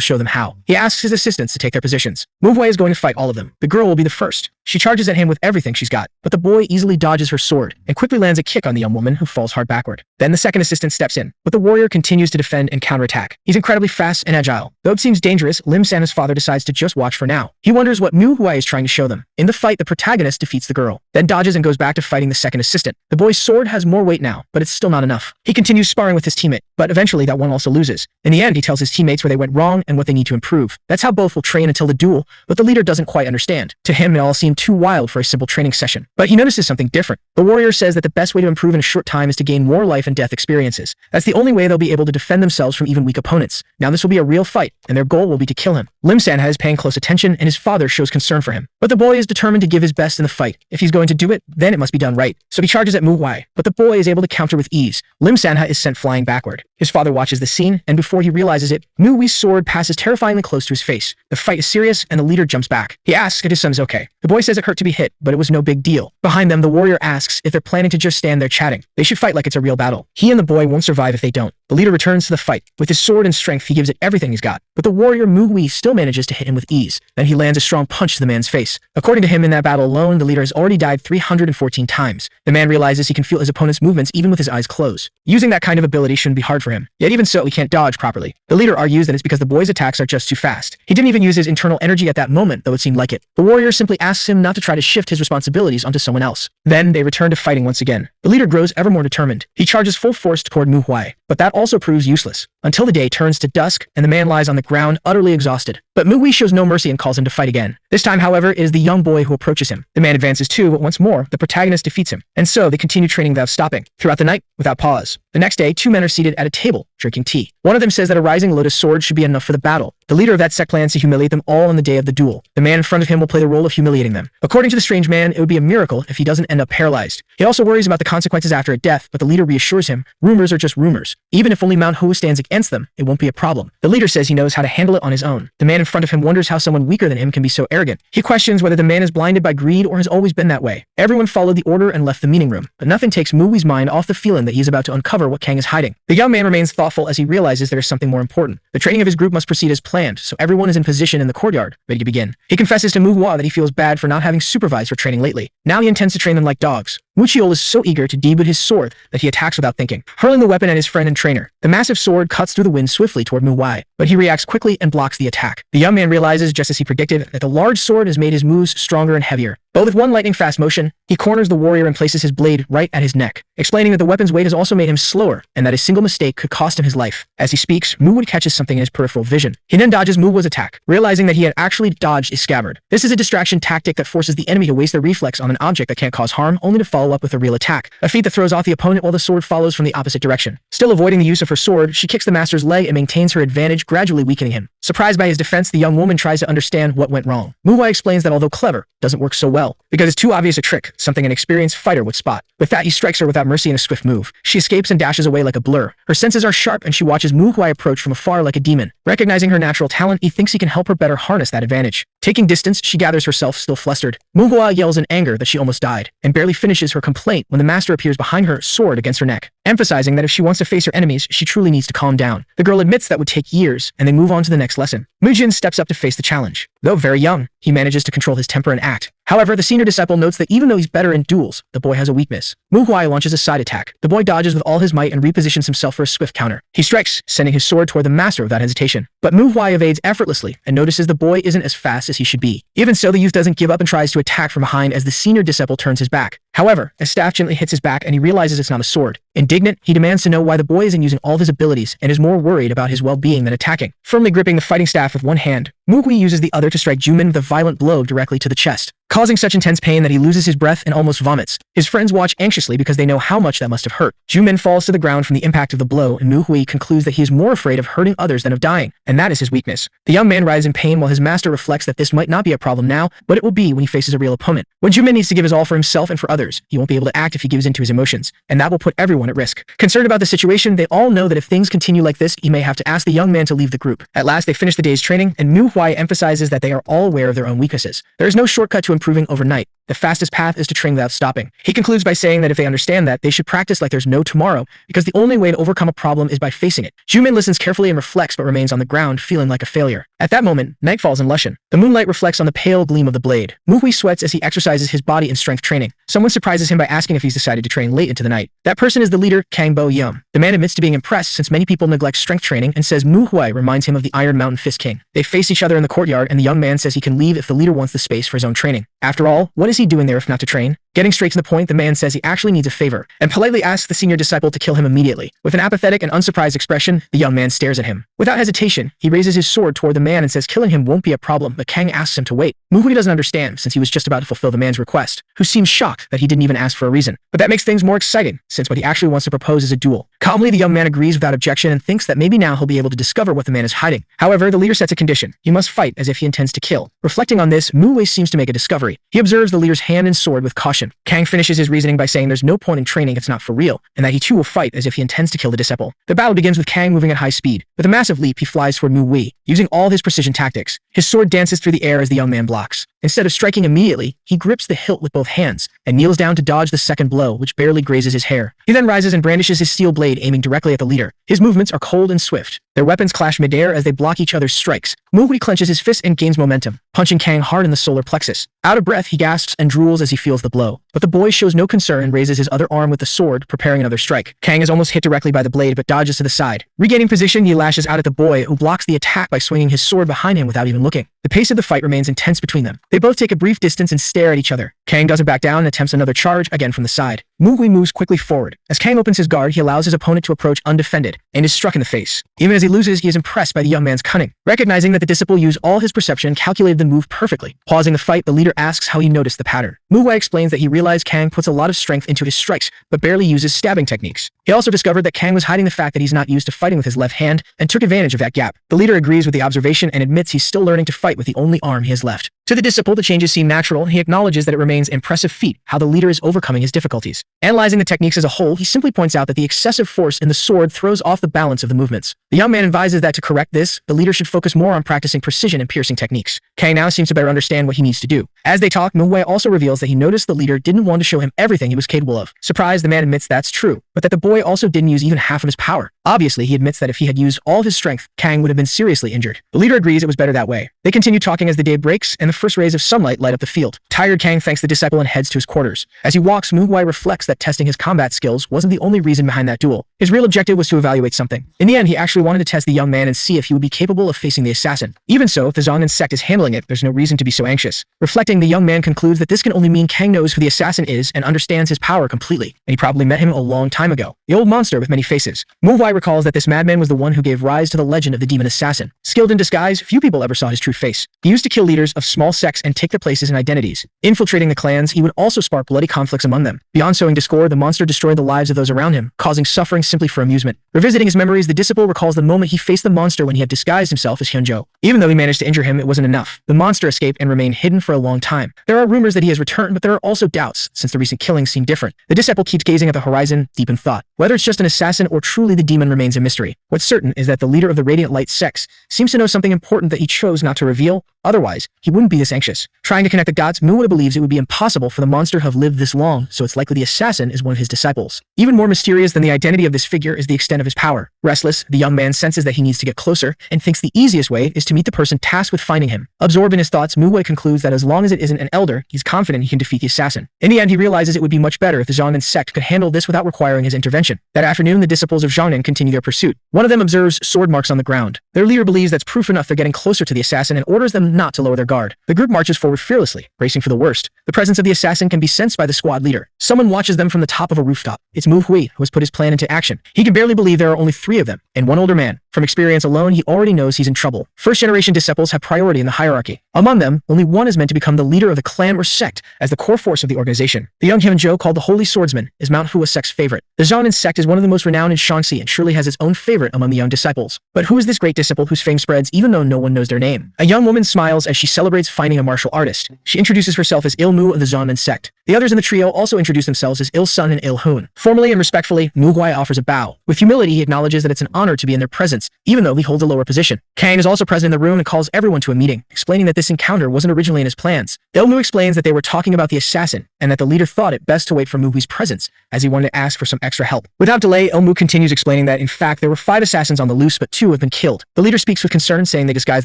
A: show them how. He asks his assistants to take their positions. Mu-Hui is going to fight all of them. The girl will be the first. She charges at him with everything she's got, but the boy easily dodges her sword and quickly lands a kick on the young woman, who falls hard backward. Then the second assistant steps in, but the warrior continues to defend and counterattack. He's incredibly fast and agile. Though it seems dangerous, Lim San's father decides to just watch for now. He wonders what Mu-Hui is trying to show them. In the fight, the protagonist defeats the girl, then dodges and goes back to fighting the second assistant. The boy's sword has more weight now, but it's still not enough. He continues sparring with his teammate, but eventually that one also loses. In the end, he tells his teammates where they went wrong and what they need to improve. That's how both will train until the duel, but the leader doesn't quite understand. To him, it all seemed too wild for a simple training session. But he notices something different. The warrior says that the best way to improve in a short time is to gain more life and death experiences. That's the only way they'll be able to defend themselves from even weak opponents. Now this will be a real fight, and their goal will be to kill him. Lim Sanha is paying close attention, and his father shows concern for him. But the boy is determined to give his best in the fight. If he's going to do it, then it must be done right. So he charges at Mu-Hui, but the boy is able to counter with ease. Lim Sanha is sent flying backward. His father watches the scene, and before he realizes it, Mu-Hui's sword passes terrifyingly close to his face. The fight is serious, and the leader jumps back. He asks if his son is okay. The boy says it hurt to be hit, but it was no big deal. Behind them, the warrior asks if they're planning to just stand there chatting. They should fight like it's a real battle. He and the boy won't survive if they don't. The leader returns to the fight. With his sword and strength, he gives it everything he's got. But the warrior Mu-Hui still manages to hit him with ease. Then he lands a strong punch to the man's face. According to him, in that battle alone, the leader has already died 314 times. The man realizes he can feel his opponent's movements even with his eyes closed. Using that kind of ability shouldn't be hard for him. Yet even so, he can't dodge properly. The leader argues that it's because the boy's attacks are just too fast. He didn't even use his internal energy at that moment, though it seemed like it. The warrior simply asks him not to try to shift his responsibilities onto someone else. Then they return to fighting once again. The leader grows ever more determined. He charges full force toward Mu-Hui, but that also proves useless. Until the day turns to dusk, and the man lies on the ground, utterly exhausted. But Mu-Hui shows no mercy and calls him to fight again. This time, however, it is the young boy who approaches him. The man advances too, but once more, the protagonist defeats him. And so, they continue training without stopping, throughout the night, without pause. The next day, two men are seated at a table, drinking tea. One of them says that a rising lotus sword should be enough for the battle. The leader of that sect plans to humiliate them all on the day of the duel. The man in front of him will play the role of humiliating them. According to the strange man, it would be a miracle if he doesn't end up paralyzed. He also worries about the consequences after a death, but the leader reassures him, rumors are just rumors. Even if only Mount Hu stands against them, it won't be a problem. The leader says he knows how to handle it on his own. The man in front of him wonders how someone weaker than him can be so arrogant. He questions whether the man is blinded by greed or has always been that way. Everyone followed the order and left the meeting room, but nothing takes Mu-Hui's mind off the feeling that he is about to uncover what Kang is hiding. The young man remains thoughtful as he realizes there is something more important. The training of his group must proceed as planned, so everyone is in position in the courtyard, ready to begin. He confesses to Mu-Hua that he feels bad for not having supervised for training lately. Now he intends to train them like dogs. Muchiol is so eager to debut his sword that he attacks without thinking, hurling the weapon at his friend and trainer. The massive sword cuts through the wind swiftly toward Muwai, but he reacts quickly and blocks the attack. The young man realizes, just as he predicted, that the large sword has made his moves stronger and heavier. But with one lightning-fast motion, he corners the warrior and places his blade right at his neck, explaining that the weapon's weight has also made him slower and that a single mistake could cost him his life. As he speaks, Muwei catches something in his peripheral vision. He then dodges Muwei's attack, realizing that he had actually dodged a scabbard. This is a distraction tactic that forces the enemy to waste their reflex on an object that can't cause harm, only to follow up with a real attack, a feat that throws off the opponent while the sword follows from the opposite direction. Still avoiding the use of her sword, she kicks the master's leg and maintains her advantage, gradually weakening him. Surprised by his defense, the young woman tries to understand what went wrong. Muwei explains that although clever, it doesn't work so well, because it's too obvious a trick, something an experienced fighter would spot. With that, he strikes her without mercy in a swift move. She escapes and dashes away like a blur. Her senses are sharp and she watches Muwei approach from afar like a demon. Recognizing her natural talent, he thinks he can help her better harness that advantage. Taking distance, she gathers herself, still flustered. Muwei yells in anger that she almost died, and barely finishes her complaint when the master appears behind her, sword against her neck, emphasizing that if she wants to face her enemies, she truly needs to calm down. The girl admits that would take years, and they move on to the next lesson. Mujin steps up to face the challenge. Though very young, he manages to control his temper and act. However, the senior disciple notes that even though he's better in duels, the boy has a weakness. Muwei launches a side attack. The boy dodges with all his might and repositions himself for a swift counter. He strikes, sending his sword toward the master without hesitation. But Muwei evades effortlessly and notices the boy isn't as fast as he should be. Even so, the youth doesn't give up and tries to attack from behind as the senior disciple turns his back. However, a staff gently hits his back and he realizes it's not a sword. Indignant, he demands to know why the boy isn't using all of his abilities and is more worried about his well-being than attacking. Firmly gripping the fighting staff with one hand, Muwei uses the other to strike Jumin with a violent blow directly to the chest, causing such intense pain that he loses his breath and almost vomits. His friends watch anxiously because they know how much that must have hurt. Jumin falls to the ground from the impact of the blow, and Muwei concludes that he is more afraid of hurting others than of dying, and that is his weakness. The young man writhes in pain while his master reflects that this might not be a problem now, but it will be when he faces a real opponent. When Jumin needs to give his all for himself and for others, he won't be able to act if he gives in to his emotions, and that will put everyone at risk. Concerned about the situation, they all know that if things continue like this, he may have to ask the young man to leave the group. At last, they finish the day's training, and Muwei emphasizes that they are all aware of their own weaknesses. There is no shortcut to improving overnight. The fastest path is to train without stopping. He concludes by saying that if they understand that, they should practice like there's no tomorrow, because the only way to overcome a problem is by facing it. Jumin listens carefully and reflects but remains on the ground, feeling like a failure. At that moment, night falls in Lushan. The moonlight reflects on the pale gleam of the blade. Muwei sweats as he exercises his body in strength training. Someone surprises him by asking if he's decided to train late into the night. That person is the leader, Kang Bo Yum. The man admits to being impressed since many people neglect strength training and says Muwei reminds him of the Iron Mountain Fist King. They face each other in the courtyard and the young man says he can leave if the leader wants the space for his own training. After all, what is he doing there if not to train? Getting straight to the point, the man says he actually needs a favor, and politely asks the senior disciple to kill him immediately. With an apathetic and unsurprised expression, the young man stares at him. Without hesitation, he raises his sword toward the man and says killing him won't be a problem, but Kang asks him to wait. Muwei doesn't understand, since he was just about to fulfill the man's request, who seems shocked that he didn't even ask for a reason. But that makes things more exciting, since what he actually wants to propose is a duel. Calmly, the young man agrees without objection and thinks that maybe now he'll be able to discover what the man is hiding. However, the leader sets a condition. He must fight as if he intends to kill. Reflecting on this, Muwei seems to make a discovery. He observes the leader's hand and sword with caution. Kang finishes his reasoning by saying there's no point in training if it's not for real, and that he too will fight as if he intends to kill the disciple. The battle begins with Kang moving at high speed. With a massive leap, he flies toward Muwei, using all his precision tactics. His sword dances through the air as the young man blocks. Instead of striking immediately, he grips the hilt with both hands and kneels down to dodge the second blow, which barely grazes his hair. He then rises and brandishes his steel blade, aiming directly at the leader. His movements are cold and swift. Their weapons clash midair as they block each other's strikes. Muwei clenches his fist and gains momentum, punching Kang hard in the solar plexus. Out of breath, he gasps and drools as he feels the blow. But the boy shows no concern and raises his other arm with the sword, preparing another strike. Kang is almost hit directly by the blade, but dodges to the side. Regaining position, he lashes out at the boy, who blocks the attack by swinging his sword behind him without even looking. The pace of the fight remains intense between them. They both take a brief distance and stare at each other. Kang doesn't back down and attempts another charge, again from the side. Muwei moves quickly forward. As Kang opens his guard, he allows his opponent to approach undefended, and is struck in the face. Even as he loses, he is impressed by the young man's cunning. Recognizing that the disciple used all his perception and calculated the move perfectly. Pausing the fight, the leader asks how he noticed the pattern. Muwei explains that he realized Kang puts a lot of strength into his strikes, but barely uses stabbing techniques. He also discovered that Kang was hiding the fact that he's not used to fighting with his left hand, and took advantage of that gap. The leader agrees with the observation and admits he's still learning to fight with the only arm he has left. To the disciple, the changes seem natural, and he acknowledges that it remains an impressive feat how the leader is overcoming his difficulties. Analyzing the techniques as a whole, he simply points out that the excessive force in the sword throws off the balance of the movements. The young man advises that to correct this, the leader should focus more on practicing precision and piercing techniques. Kang now seems to better understand what he needs to do. As they talk, Manhwa also reveals that he noticed the leader didn't want to show him everything he was capable of. Surprised, the man admits that's true, but that the boy also didn't use even half of his power. Obviously, he admits that if he had used all of his strength, Kang would have been seriously injured. The leader agrees it was better that way. They continue talking as the day breaks and the first rays of sunlight light up the field. Tired, Kang thanks the disciple and heads to his quarters. As he walks, Manhwa reflects that testing his combat skills wasn't the only reason behind that duel. His real objective was to evaluate something. In the end, he actually wanted to test the young man and see if he would be capable of facing the assassin. Even so, if the Zhongnan sect is handling it, there's no reason to be so anxious. Reflecting, the young man concludes that this can only mean Kang knows who the assassin is and understands his power completely, and he probably met him a long time ago. The old monster with many faces. Manhwa recalls that this madman was the one who gave rise to the legend of the demon assassin. Skilled in disguise, few people ever saw his true face. He used to kill leaders of small sects and take their places and identities. Infiltrating the clans, he would also spark bloody conflicts among them. Beyond sowing discord, the monster destroyed the lives of those around him, causing suffering simply for amusement. Revisiting his memories, the disciple recalls the moment he faced the monster when he had disguised himself as Hyunjo. Even though he managed to injure him, it wasn't enough. The monster escaped and remained hidden for a long time. There are rumors that he has returned, but there are also doubts, since the recent killings seem different. The disciple keeps gazing at the horizon, deep in thought. Whether it's just an assassin or truly the demon remains a mystery. What's certain is that the leader of the Radiant Light sects seems to know something important that he chose not to reveal. Otherwise, he wouldn't be this anxious. Trying to connect the dots, Manhwa believes it would be impossible for the monster to have lived this long, so it's likely the assassin is one of his disciples. Even more mysterious than the identity of this figure is the extent of his power. Restless, the young man senses that he needs to get closer and thinks the easiest way is to meet the person tasked with finding him. Absorbed in his thoughts, Manhwa concludes that as long as it isn't an elder, he's confident he can defeat the assassin. In the end, he realizes it would be much better if the Zhongnan sect could handle this without requiring his intervention. That afternoon, the disciples of Zhongnan continue their pursuit. One of them observes sword marks on the ground. Their leader believes that's proof enough they're getting closer to the assassin and orders them not to lower their guard. The group marches forward fearlessly, bracing for the worst. The presence of the assassin can be sensed by the squad leader. Someone watches them from the top of a rooftop. It's Manhwa, who has put his plan into action. He can barely believe there are only 3 of them, and one older man. From experience alone, he already knows he's in trouble. First-generation disciples have priority in the hierarchy. Among them, only one is meant to become the leader of the clan or sect as the core force of the organization. The young Hyunjo, called the Holy Swordsman, is Manhwa sect's favorite. The Zhongnan sect is one of the most renowned in Shaanxi and surely has its own favorite among the young disciples. But who is this great disciple whose fame spreads even though no one knows their name? A young woman smiles as she celebrates finding a martial artist. She introduces herself as Il-mu of the Zhongnan sect. The others in the trio also introduce themselves as Il-sun and Il-hun. Formally and respectfully, Manhwa offers a bow. With humility, he acknowledges that it's an honor to be in their presence, even though he holds a lower position. Kang is also present in the room and calls everyone to a meeting, explaining that this encounter wasn't originally in his plans. Il-mu explains that they were talking about the assassin, and that the leader thought it best to wait for Manhwa's presence, as he wanted to ask for some extra help. Without delay, Il-mu continues explaining that, in fact, there were 5 assassins on the loose, but 2 have been killed. The leader speaks with concern, saying they disguised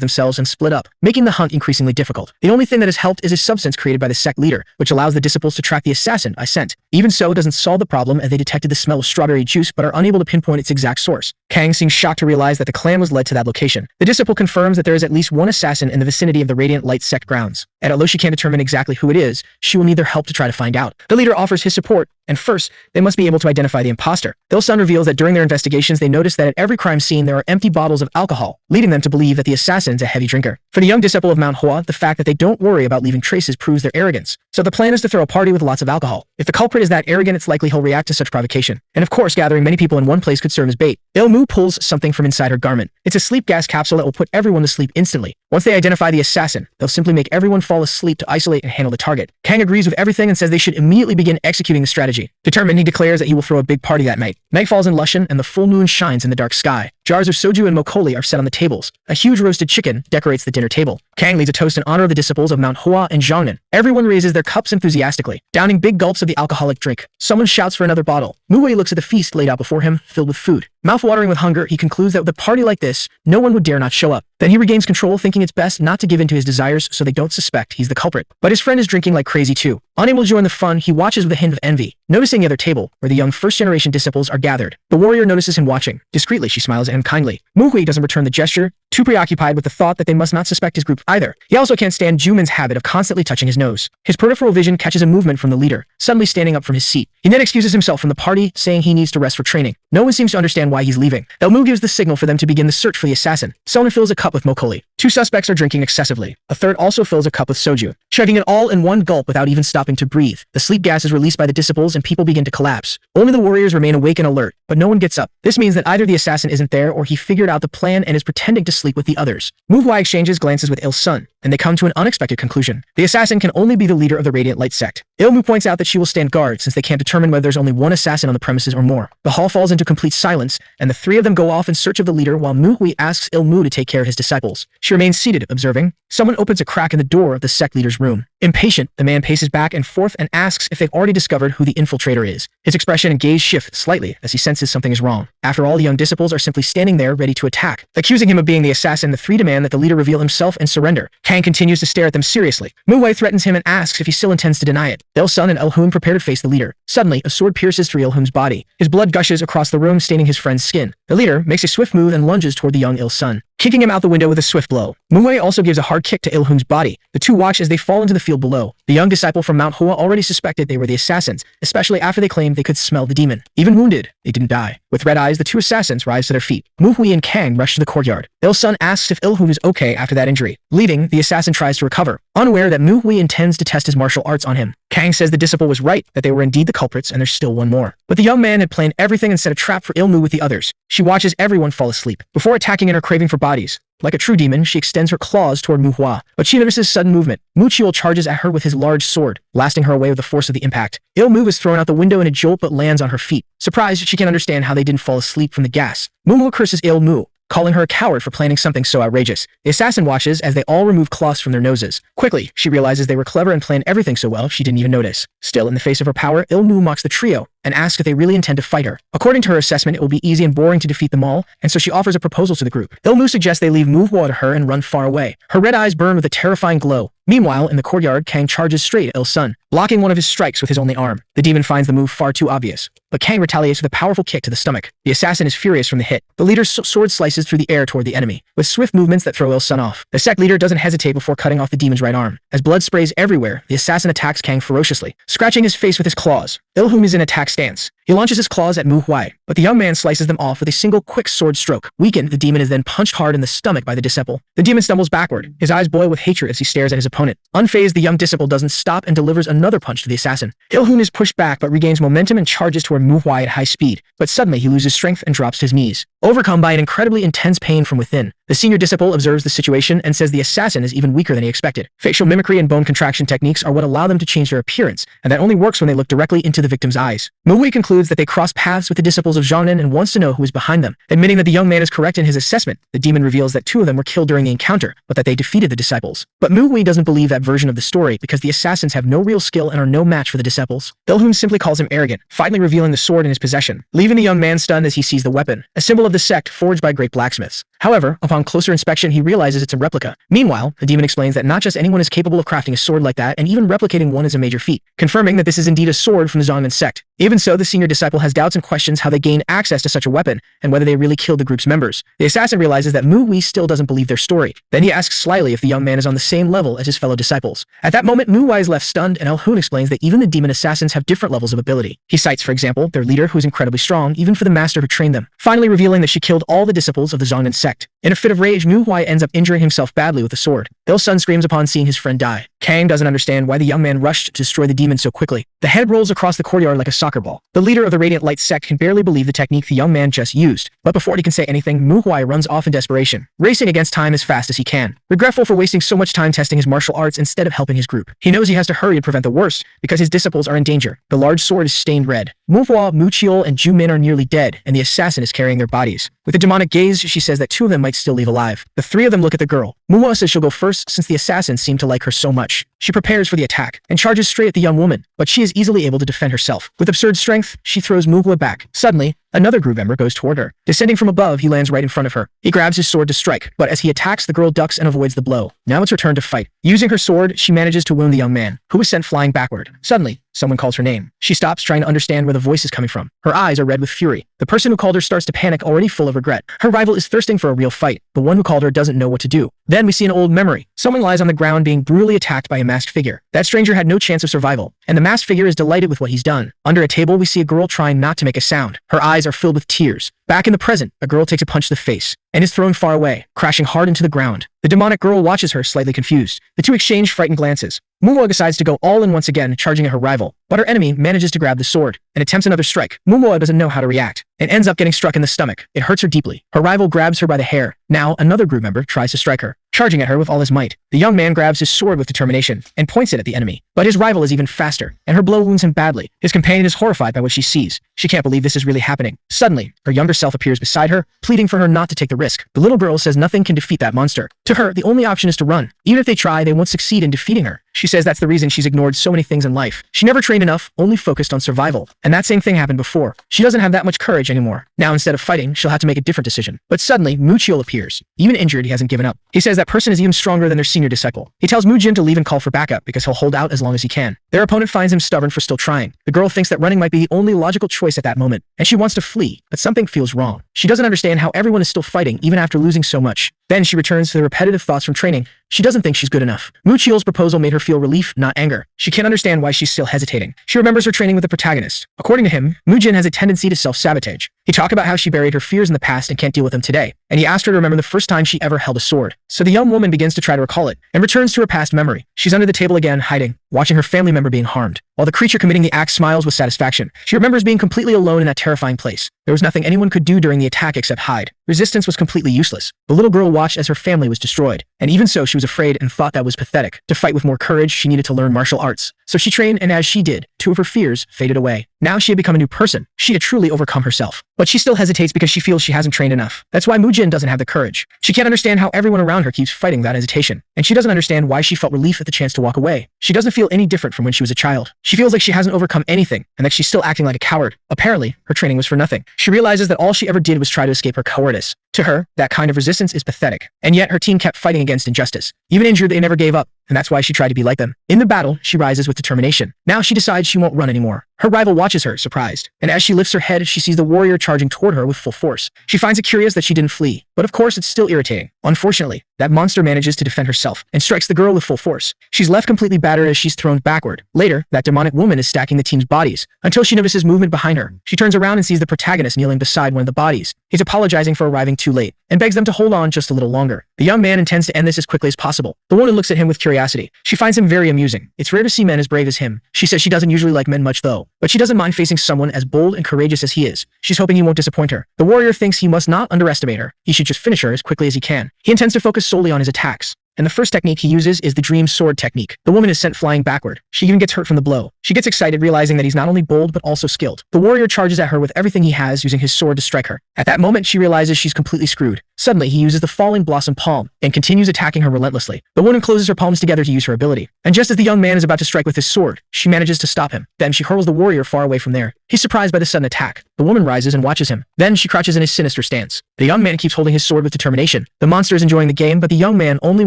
A: themselves and split up, making the hunt increasingly difficult. The only thing that has helped is a substance created by the sect leader, which allows the disciples to track the assassin by scent. Even so, it doesn't solve the problem, as they detected the smell of strawberry juice but are unable to pinpoint its exact source. Kang seems shocked to realize that the clan was led to that location. The disciple confirms that there is at least one assassin in the vicinity of the Radiant Light sect grounds, and although she can't determine exactly who it is, she will need their help to try to find out. The leader offers his support, and first, they must be able to identify the imposter. Il-sun reveals that during their investigations they noticed that at every crime scene there are empty bottles of alcohol, leading them to believe that the assassin's a heavy drinker. For the young disciple of Manhwa, the fact that they don't worry about leaving traces proves their arrogance. So the plan is to throw a party with lots of alcohol. If the culprit is that arrogant, it's likely he'll react to such provocation. And of course, gathering many people in one place could serve as bait. Il-mu pulls something from inside her garment. It's a sleep gas capsule that will put everyone to sleep instantly. Once they identify the assassin, they'll simply make everyone fall asleep to isolate and handle the target. Kang agrees with everything and says they should immediately begin executing the strategy. Determined, he declares that he will throw a big party that night. Night falls in Lushan and the full moon shines in the dark sky. Jars of soju and mokoli are set on the tables. A huge roasted chicken decorates the dinner table. Kang leads a toast in honor of the disciples of Manhwa and Zhongnan. Everyone raises their cups enthusiastically, downing big gulps of the alcoholic drink. Someone shouts for another bottle. Manhwa looks at the feast laid out before him, filled with food. Mouth-watering with hunger, he concludes that with a party like this, no one would dare not show up. Then he regains control, thinking it's best not to give in to his desires so they don't suspect he's the culprit. But his friend is drinking like crazy too. Unable to join the fun, he watches with a hint of envy. Noticing the other table, where the young first-generation disciples are gathered, the warrior notices him watching. Discreetly, she smiles at him kindly. Manhwa doesn't return the gesture, too preoccupied with the thought that they must not suspect his group either. He also can't stand Jumin's habit of constantly touching his nose. His peripheral vision catches a movement from the leader, suddenly standing up from his seat. He then excuses himself from the party, saying he needs to rest for training. No one seems to understand why he's leaving. Il-mu gives the signal for them to begin the search for the assassin. Someone fills a cup with mokoli. 2 suspects are drinking excessively. A third also fills a cup with soju, chugging it all in one gulp without even stopping to breathe. The sleep gas is released by the disciples and people begin to collapse. Only the warriors remain awake and alert. but no one gets up. This means that either the assassin isn't there or he figured out the plan and is pretending to sleep with the others. Manhwa exchanges glances with Il-sun, and they come to an unexpected conclusion. The assassin can only be the leader of the Radiant Light sect. Il-mu points out that she will stand guard since they can't determine whether there's only one assassin on the premises or more. The hall falls into complete silence, and the three of them go off in search of the leader while Manhwa asks Il-mu to take care of his disciples. She remains seated, observing. Someone opens a crack in the door of the sect leader's room. Impatient, the man paces back and forth and asks if they've already discovered who the infiltrator is. His expression and gaze shift slightly as he senses something is wrong. After all, the young disciples are simply standing there ready to attack. Accusing him of being the assassin, the three demand that the leader reveal himself and surrender. Kang continues to stare at them seriously. Manhwa threatens him and asks if he still intends to deny it. Il-sun and Il-hun prepare to face the leader. Suddenly, a sword pierces through Il-hun's body. His blood gushes across the room, staining his friend's skin. The leader makes a swift move and lunges toward the young Il-sun, kicking him out the window with a swift blow. Manhwa also gives a hard kick to Il-hun's body. The two watch as they fall into the field below. The young disciple from Mount Hua already suspected they were the assassins, especially after they claimed they could smell the demon. Even wounded, they didn't die. With red eyes, the two assassins rise to their feet. Manhwa and Kang rush to the courtyard. Il-sun asks if Il-hun is okay after that injury. Leaving, the assassin tries to recover, unaware that Manhwa intends to test his martial arts on him. Kang says the disciple was right, that they were indeed the culprits and there's still one more. But the young man had planned everything and set a trap for Il-mu with the others. She watches everyone fall asleep before attacking in her craving for bodies. Like a true demon, she extends her claws toward Manhwa, but she notices sudden movement. Muchiel charges at her with his large sword, blasting her away with the force of the impact. Il-mu is thrown out the window in a jolt but lands on her feet. Surprised, she can't understand how they didn't fall asleep from the gas. Manhwa curses Il-mu, calling her a coward for planning something so outrageous. The assassin watches as they all remove cloths from their noses. Quickly, she realizes they were clever and planned everything so well she didn't even notice. Still, in the face of her power, Il-mu mocks the trio and asks if they really intend to fight her. According to her assessment, it will be easy and boring to defeat them all, and so she offers a proposal to the group. Il-mu suggests they leave Manhwa to her and run far away. Her red eyes burn with a terrifying glow. Meanwhile, in the courtyard, Kang charges straight at Il-sun, blocking one of his strikes with his only arm. The demon finds the move far too obvious, but Kang retaliates with a powerful kick to the stomach. The assassin is furious from the hit. The leader's sword slices through the air toward the enemy, with swift movements that throw Il-sun off. The sect leader doesn't hesitate before cutting off the demon's right arm. As blood sprays everywhere, the assassin attacks Kang ferociously, scratching his face with his claws. Il-hun is in attack stance. He launches his claws at Manhwa, but the young man slices them off with a single quick sword stroke. Weakened, the demon is then punched hard in the stomach by the disciple. The demon stumbles backward. His eyes boil with hatred as he stares at his opponent. Unfazed, the young disciple doesn't stop and delivers another punch to the assassin. Il-hun is pushed back but regains momentum and charges toward Manhwa at high speed, but suddenly he loses strength and drops to his knees. Overcome by an incredibly intense pain from within, the senior disciple observes the situation and says the assassin is even weaker than he expected. Facial mimicry and bone contraction techniques are what allow them to change their appearance, and that only works when they look directly into the victim's eyes. Manhwa concludes that they cross paths with the disciples of Zhongnan and wants to know who is behind them. Admitting that the young man is correct in his assessment, the demon reveals that two of them were killed during the encounter, but that they defeated the disciples. But Manhwa doesn't believe that version of the story because the assassins have no real skill and are no match for the disciples. Il-hun simply calls him arrogant, finally revealing the sword in his possession, leaving the young man stunned as he sees the weapon, a symbol of the sect forged by great blacksmiths. However, upon closer inspection, he realizes it's a replica. Meanwhile, the demon explains that not just anyone is capable of crafting a sword like that, and even replicating one is a major feat, confirming that this is indeed a sword from the Zhongnan sect. Even so, the senior disciple has doubts and questions how they gained access to such a weapon, and whether they really killed the group's members. The assassin realizes that Manhwa still doesn't believe their story. Then he asks slyly if the young man is on the same level as his fellow disciples. At that moment, Manhwa is left stunned, and Il-hun explains that even the demon assassins have different levels of ability. He cites, for example, their leader who is incredibly strong, even for the master who trained them, finally revealing that she killed all the disciples of the Zhongnan sect. In a fit of rage, Manhwa ends up injuring himself badly with the sword. Il-sun screams upon seeing his friend die. Kang doesn't understand why the young man rushed to destroy the demon so quickly. The head rolls across the courtyard like a soccer ball. The leader of the Radiant Light sect can barely believe the technique the young man just used, but before he can say anything, Manhwa runs off in desperation, racing against time as fast as he can, regretful for wasting so much time testing his martial arts instead of helping his group. He knows he has to hurry and prevent the worst, because his disciples are in danger. The large sword is stained red. Manhwa, Muchiel, and Jumin are nearly dead, and the assassin is carrying their bodies. With a demonic gaze, she says that two of them might still leave alive. The three of them look at the girl. Manhwa says she'll go first since the assassin seemed to like her so much. She prepares for the attack and charges straight at the young woman, but she is easily able to defend herself. With absurd strength, she throws Manhwa back. Suddenly, another group member goes toward her. Descending from above, he lands right in front of her. He grabs his sword to strike, but as he attacks, the girl ducks and avoids the blow. Now it's her turn to fight. Using her sword, she manages to wound the young man, who is sent flying backward. Suddenly, someone calls her name. She stops, trying to understand where the voice is coming from. Her eyes are red with fury. The person who called her starts to panic, already full of regret. Her rival is thirsting for a real fight. The one who called her doesn't know what to do. Then we see an old memory. Someone lies on the ground being brutally attacked by a masked figure. That stranger had no chance of survival, and the masked figure is delighted with what he's done. Under a table, we see a girl trying not to make a sound. Her eyes are filled with tears. Back in the present, a girl takes a punch to the face and is thrown far away, crashing hard into the ground. The demonic girl watches her, slightly confused. The two exchange frightened glances. Manhwa decides to go all in once again, charging at her rival, but her enemy manages to grab the sword and attempts another strike. Manhwa doesn't know how to react. and ends up getting struck in the stomach. It hurts her deeply. Her rival grabs her by the hair. Now, another group member tries to strike her, charging at her with all his might. The young man grabs his sword with determination and points it at the enemy. But his rival is even faster, and her blow wounds him badly. His companion is horrified by what she sees. She can't believe this is really happening. Suddenly, her younger self appears beside her, pleading for her not to take the risk. The little girl says nothing can defeat that monster. To her, the only option is to run. Even if they try, they won't succeed in defeating her. She says that's the reason she's ignored so many things in life. She never trained enough, only focused on survival. And that same thing happened before. She doesn't have that much courage anymore. Now instead of fighting, she'll have to make a different decision. But suddenly, Muchiel appears. Even injured, he hasn't given up. He says that person is even stronger than their senior disciple. He tells Mujin to leave and call for backup because he'll hold out as long as he can. Their opponent finds him stubborn for still trying. The girl thinks that running might be the only logical choice at that moment, and she wants to flee, but something feels wrong. She doesn't understand how everyone is still fighting even after losing so much. Then she returns to the repetitive thoughts from training. She doesn't think she's good enough. Muchiel's proposal made her feel relief, not anger. She can't understand why she's still hesitating. She remembers her training with the protagonist. According to him, Mujin has a tendency to self-sabotage. He talked about how she buried her fears in the past and can't deal with them today, and he asked her to remember the first time she ever held a sword. So the young woman begins to try to recall it, and returns to her past memory. She's under the table again, hiding, watching her family member being harmed. While the creature committing the act smiles with satisfaction, she remembers being completely alone in that terrifying place. There was nothing anyone could do during the attack except hide. Resistance was completely useless. The little girl watched as her family was destroyed, and even so she was afraid and thought that was pathetic. To fight with more courage, she needed to learn martial arts. So she trained, and as she did, two of her fears faded away. Now she had become a new person. She had truly overcome herself. But she still hesitates because she feels she hasn't trained enough. That's why Mujin doesn't have the courage. She can't understand how everyone around her keeps fighting without hesitation. And she doesn't understand why she felt relief at the chance to walk away. She doesn't feel any different from when she was a child. She feels like she hasn't overcome anything, and that she's still acting like a coward. Apparently, her training was for nothing. She realizes that all she ever did was try to escape her cowardice. To her, that kind of resistance is pathetic. And yet her team kept fighting against injustice. Even injured, they never gave up, and that's why she tried to be like them. In the battle, she rises with determination. Now she decides she won't run anymore. Her rival watches her, surprised, and as she lifts her head, she sees the warrior charging toward her with full force. She finds it curious that she didn't flee, but of course it's still irritating. Unfortunately, that monster manages to defend herself and strikes the girl with full force. She's left completely battered as she's thrown backward. Later, that demonic woman is stacking the team's bodies, until she notices movement behind her. She turns around and sees the protagonist kneeling beside one of the bodies. He's apologizing for arriving too late, and begs them to hold on just a little longer. The young man intends to end this as quickly as possible. The woman looks at him with curiosity. She finds him very amusing. It's rare to see men as brave as him. She says she doesn't usually like men much though, but she doesn't mind facing someone as bold and courageous as he is. She's hoping he won't disappoint her. The warrior thinks he must not underestimate her. He should just finish her as quickly as he can. He intends to focus solely on his attacks. And the first technique he uses is the dream sword technique. The woman is sent flying backward. She even gets hurt from the blow. She gets excited, realizing that he's not only bold but also skilled. The warrior charges at her with everything he has, using his sword to strike her. At that moment, she realizes she's completely screwed. Suddenly, he uses the falling blossom palm and continues attacking her relentlessly. The woman closes her palms together to use her ability. And just as the young man is about to strike with his sword, she manages to stop him. Then she hurls the warrior far away from there. He's surprised by the sudden attack. The woman rises and watches him. Then she crouches in his sinister stance. The young man keeps holding his sword with determination. The monster is enjoying the game, but the young man only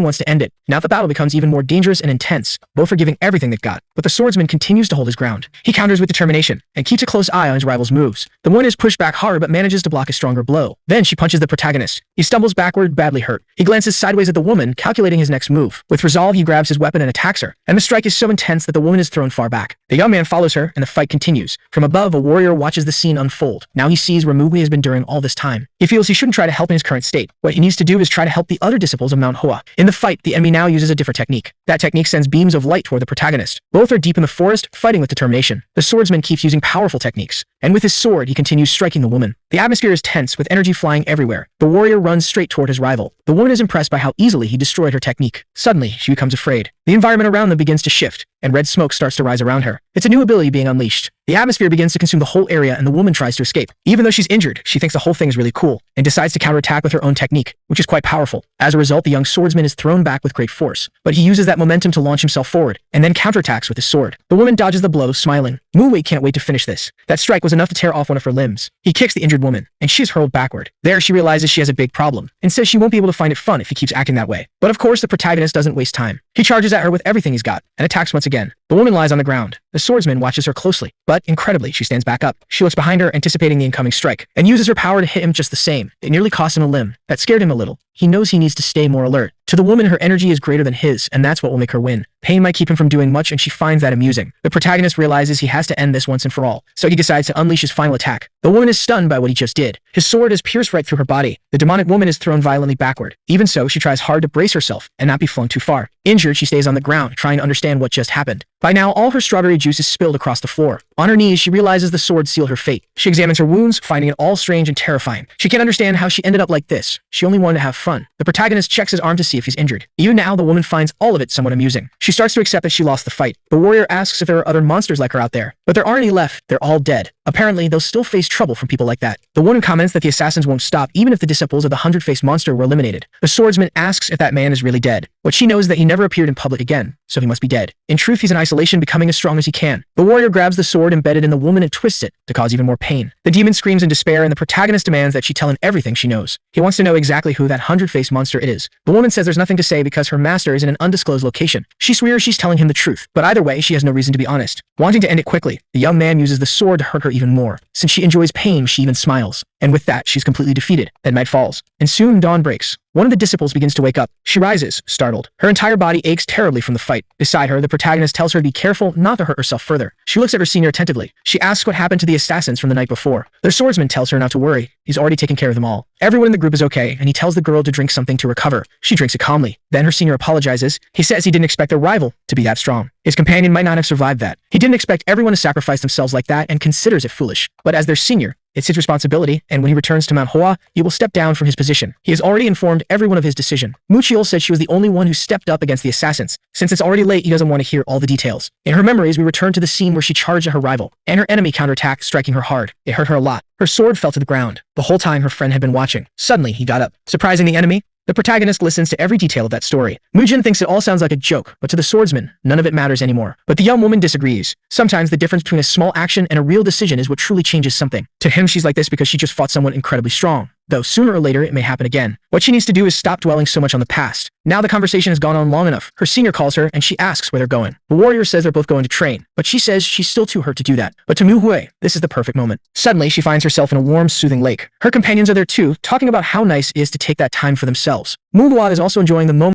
A: wants to end it. Now the battle becomes even more dangerous and intense. Both are giving everything they've got, but the swordsman continues to hold his ground. He counters with determination and keeps a close eye on his rival's moves. The woman is pushed back hard but manages to block a stronger blow. Then she punches the protagonist. He stumbles backward, badly hurt. He glances sideways at the woman, calculating his next move. With resolve, he grabs his weapon and attacks her, and the strike is so intense that the woman is thrown far back. The young man follows her, and the fight continues. From above, a warrior watches the scene unfold. Now he sees where Mugui has been during all this time. He feels he shouldn't try to help in his current state. What he needs to do is try to help the other disciples of Manhwa. In the fight, the enemy now uses a different technique. That technique sends beams of light toward the protagonist. Both are deep in the forest, fighting with determination. The swordsman keeps using powerful techniques, and with his sword, he continues striking the woman. The atmosphere is tense, with energy flying everywhere. The warrior runs straight toward his rival. The woman is impressed by how easily he destroyed her technique. Suddenly, she becomes afraid. The environment around them begins to shift, and red smoke starts to rise around her. It's a new ability being unleashed. The atmosphere begins to consume the whole area, and the woman tries to escape. Even though she's injured, she thinks the whole thing is really cool, and decides to counterattack with her own technique, which is quite powerful. As a result, the young swordsman is thrown back with great force, but he uses that momentum to launch himself forward, and then counterattacks with his sword. The woman dodges the blow, smiling. Muwei can't wait to finish this. That strike was enough to tear off one of her limbs. He kicks the injured woman, and she is hurled backward. There, she realizes she has a big problem, and says she won't be able to find it fun if he keeps acting that way. But of course, the protagonist doesn't waste time. He charges at her with everything he's got, and attacks once again. The woman lies on the ground. The swordsman watches her closely, but incredibly, she stands back up. She looks behind her, anticipating the incoming strike, and uses her power to hit him just the same. It nearly cost him a limb. That scared him a little. He knows he needs to stay more alert. To the woman, her energy is greater than his, and that's what will make her win. Pain might keep him from doing much, and she finds that amusing. The protagonist realizes he has to end this once and for all, so he decides to unleash his final attack. The woman is stunned by what he just did. His sword is pierced right through her body. The demonic woman is thrown violently backward. Even so, she tries hard to brace herself and not be flung too far. Injured, she stays on the ground, trying to understand what just happened. By now, all her strawberry juice is spilled across the floor. On her knees, she realizes the sword sealed her fate. She examines her wounds, finding it all strange and terrifying. She can't understand how she ended up like this. She only wanted to have fun. The protagonist checks his arm to see if he's injured. Even now, the woman finds all of it somewhat amusing. She starts to accept that she lost the fight. The warrior asks if there are other monsters like her out there, but there aren't any left. They're all dead. Apparently, they'll still face trouble from people like that. The woman comments that the assassins won't stop even if the disciples of the 100-faced monster were eliminated. The swordsman asks if that man is really dead. What she knows is that he never appeared in public again, so he must be dead. In truth, he's in isolation, becoming as strong as he can. The warrior grabs the sword embedded in the woman and twists it to cause even more pain. The demon screams in despair, and the protagonist demands that she tell him everything she knows. He wants to know exactly who that 100-faced monster is. The woman says there's nothing to say because her master is in an undisclosed location. She swears she's telling him the truth, but either way, she has no reason to be honest. Wanting to end it quickly, the young man uses the sword to hurt her even more. Since she enjoys pain, she even smiles. And with that, she's completely defeated. Then night falls, and soon dawn breaks. One of the disciples begins to wake up. She rises, startled. Her entire body aches terribly from the fight. Beside her, the protagonist tells her to be careful not to hurt herself further. She looks at her senior attentively. She asks what happened to the assassins from the night before. Their swordsman tells her not to worry. He's already taken care of them all. Everyone in the group is okay, and he tells the girl to drink something to recover. She drinks it calmly. Then her senior apologizes. He says he didn't expect their rival to be that strong. His companion might not have survived that. He didn't expect everyone to sacrifice themselves like that and considers it foolish. But as their senior, it's his responsibility, and when he returns to Manhwa, he will step down from his position. He has already informed everyone of his decision. Muchiol said she was the only one who stepped up against the assassins. Since it's already late, he doesn't want to hear all the details. In her memories, we return to the scene where she charged at her rival, and her enemy counterattacked, striking her hard. It hurt her a lot. Her sword fell to the ground. The whole time, her friend had been watching. Suddenly, he got up. Surprising the enemy, the protagonist listens to every detail of that story. Mujin thinks it all sounds like a joke, but to the swordsman, none of it matters anymore. But the young woman disagrees. Sometimes the difference between a small action and a real decision is what truly changes something. To him, she's like this because she just fought someone incredibly strong. Though sooner or later, it may happen again. What she needs to do is stop dwelling so much on the past. Now the conversation has gone on long enough. Her senior calls her, and she asks where they're going. The warrior says they're both going to train, but she says she's still too hurt to do that. But to Mu Hui, this is the perfect moment. Suddenly, she finds herself in a warm, soothing lake. Her companions are there too, talking about how nice it is to take that time for themselves. Mu Hua is also enjoying the moment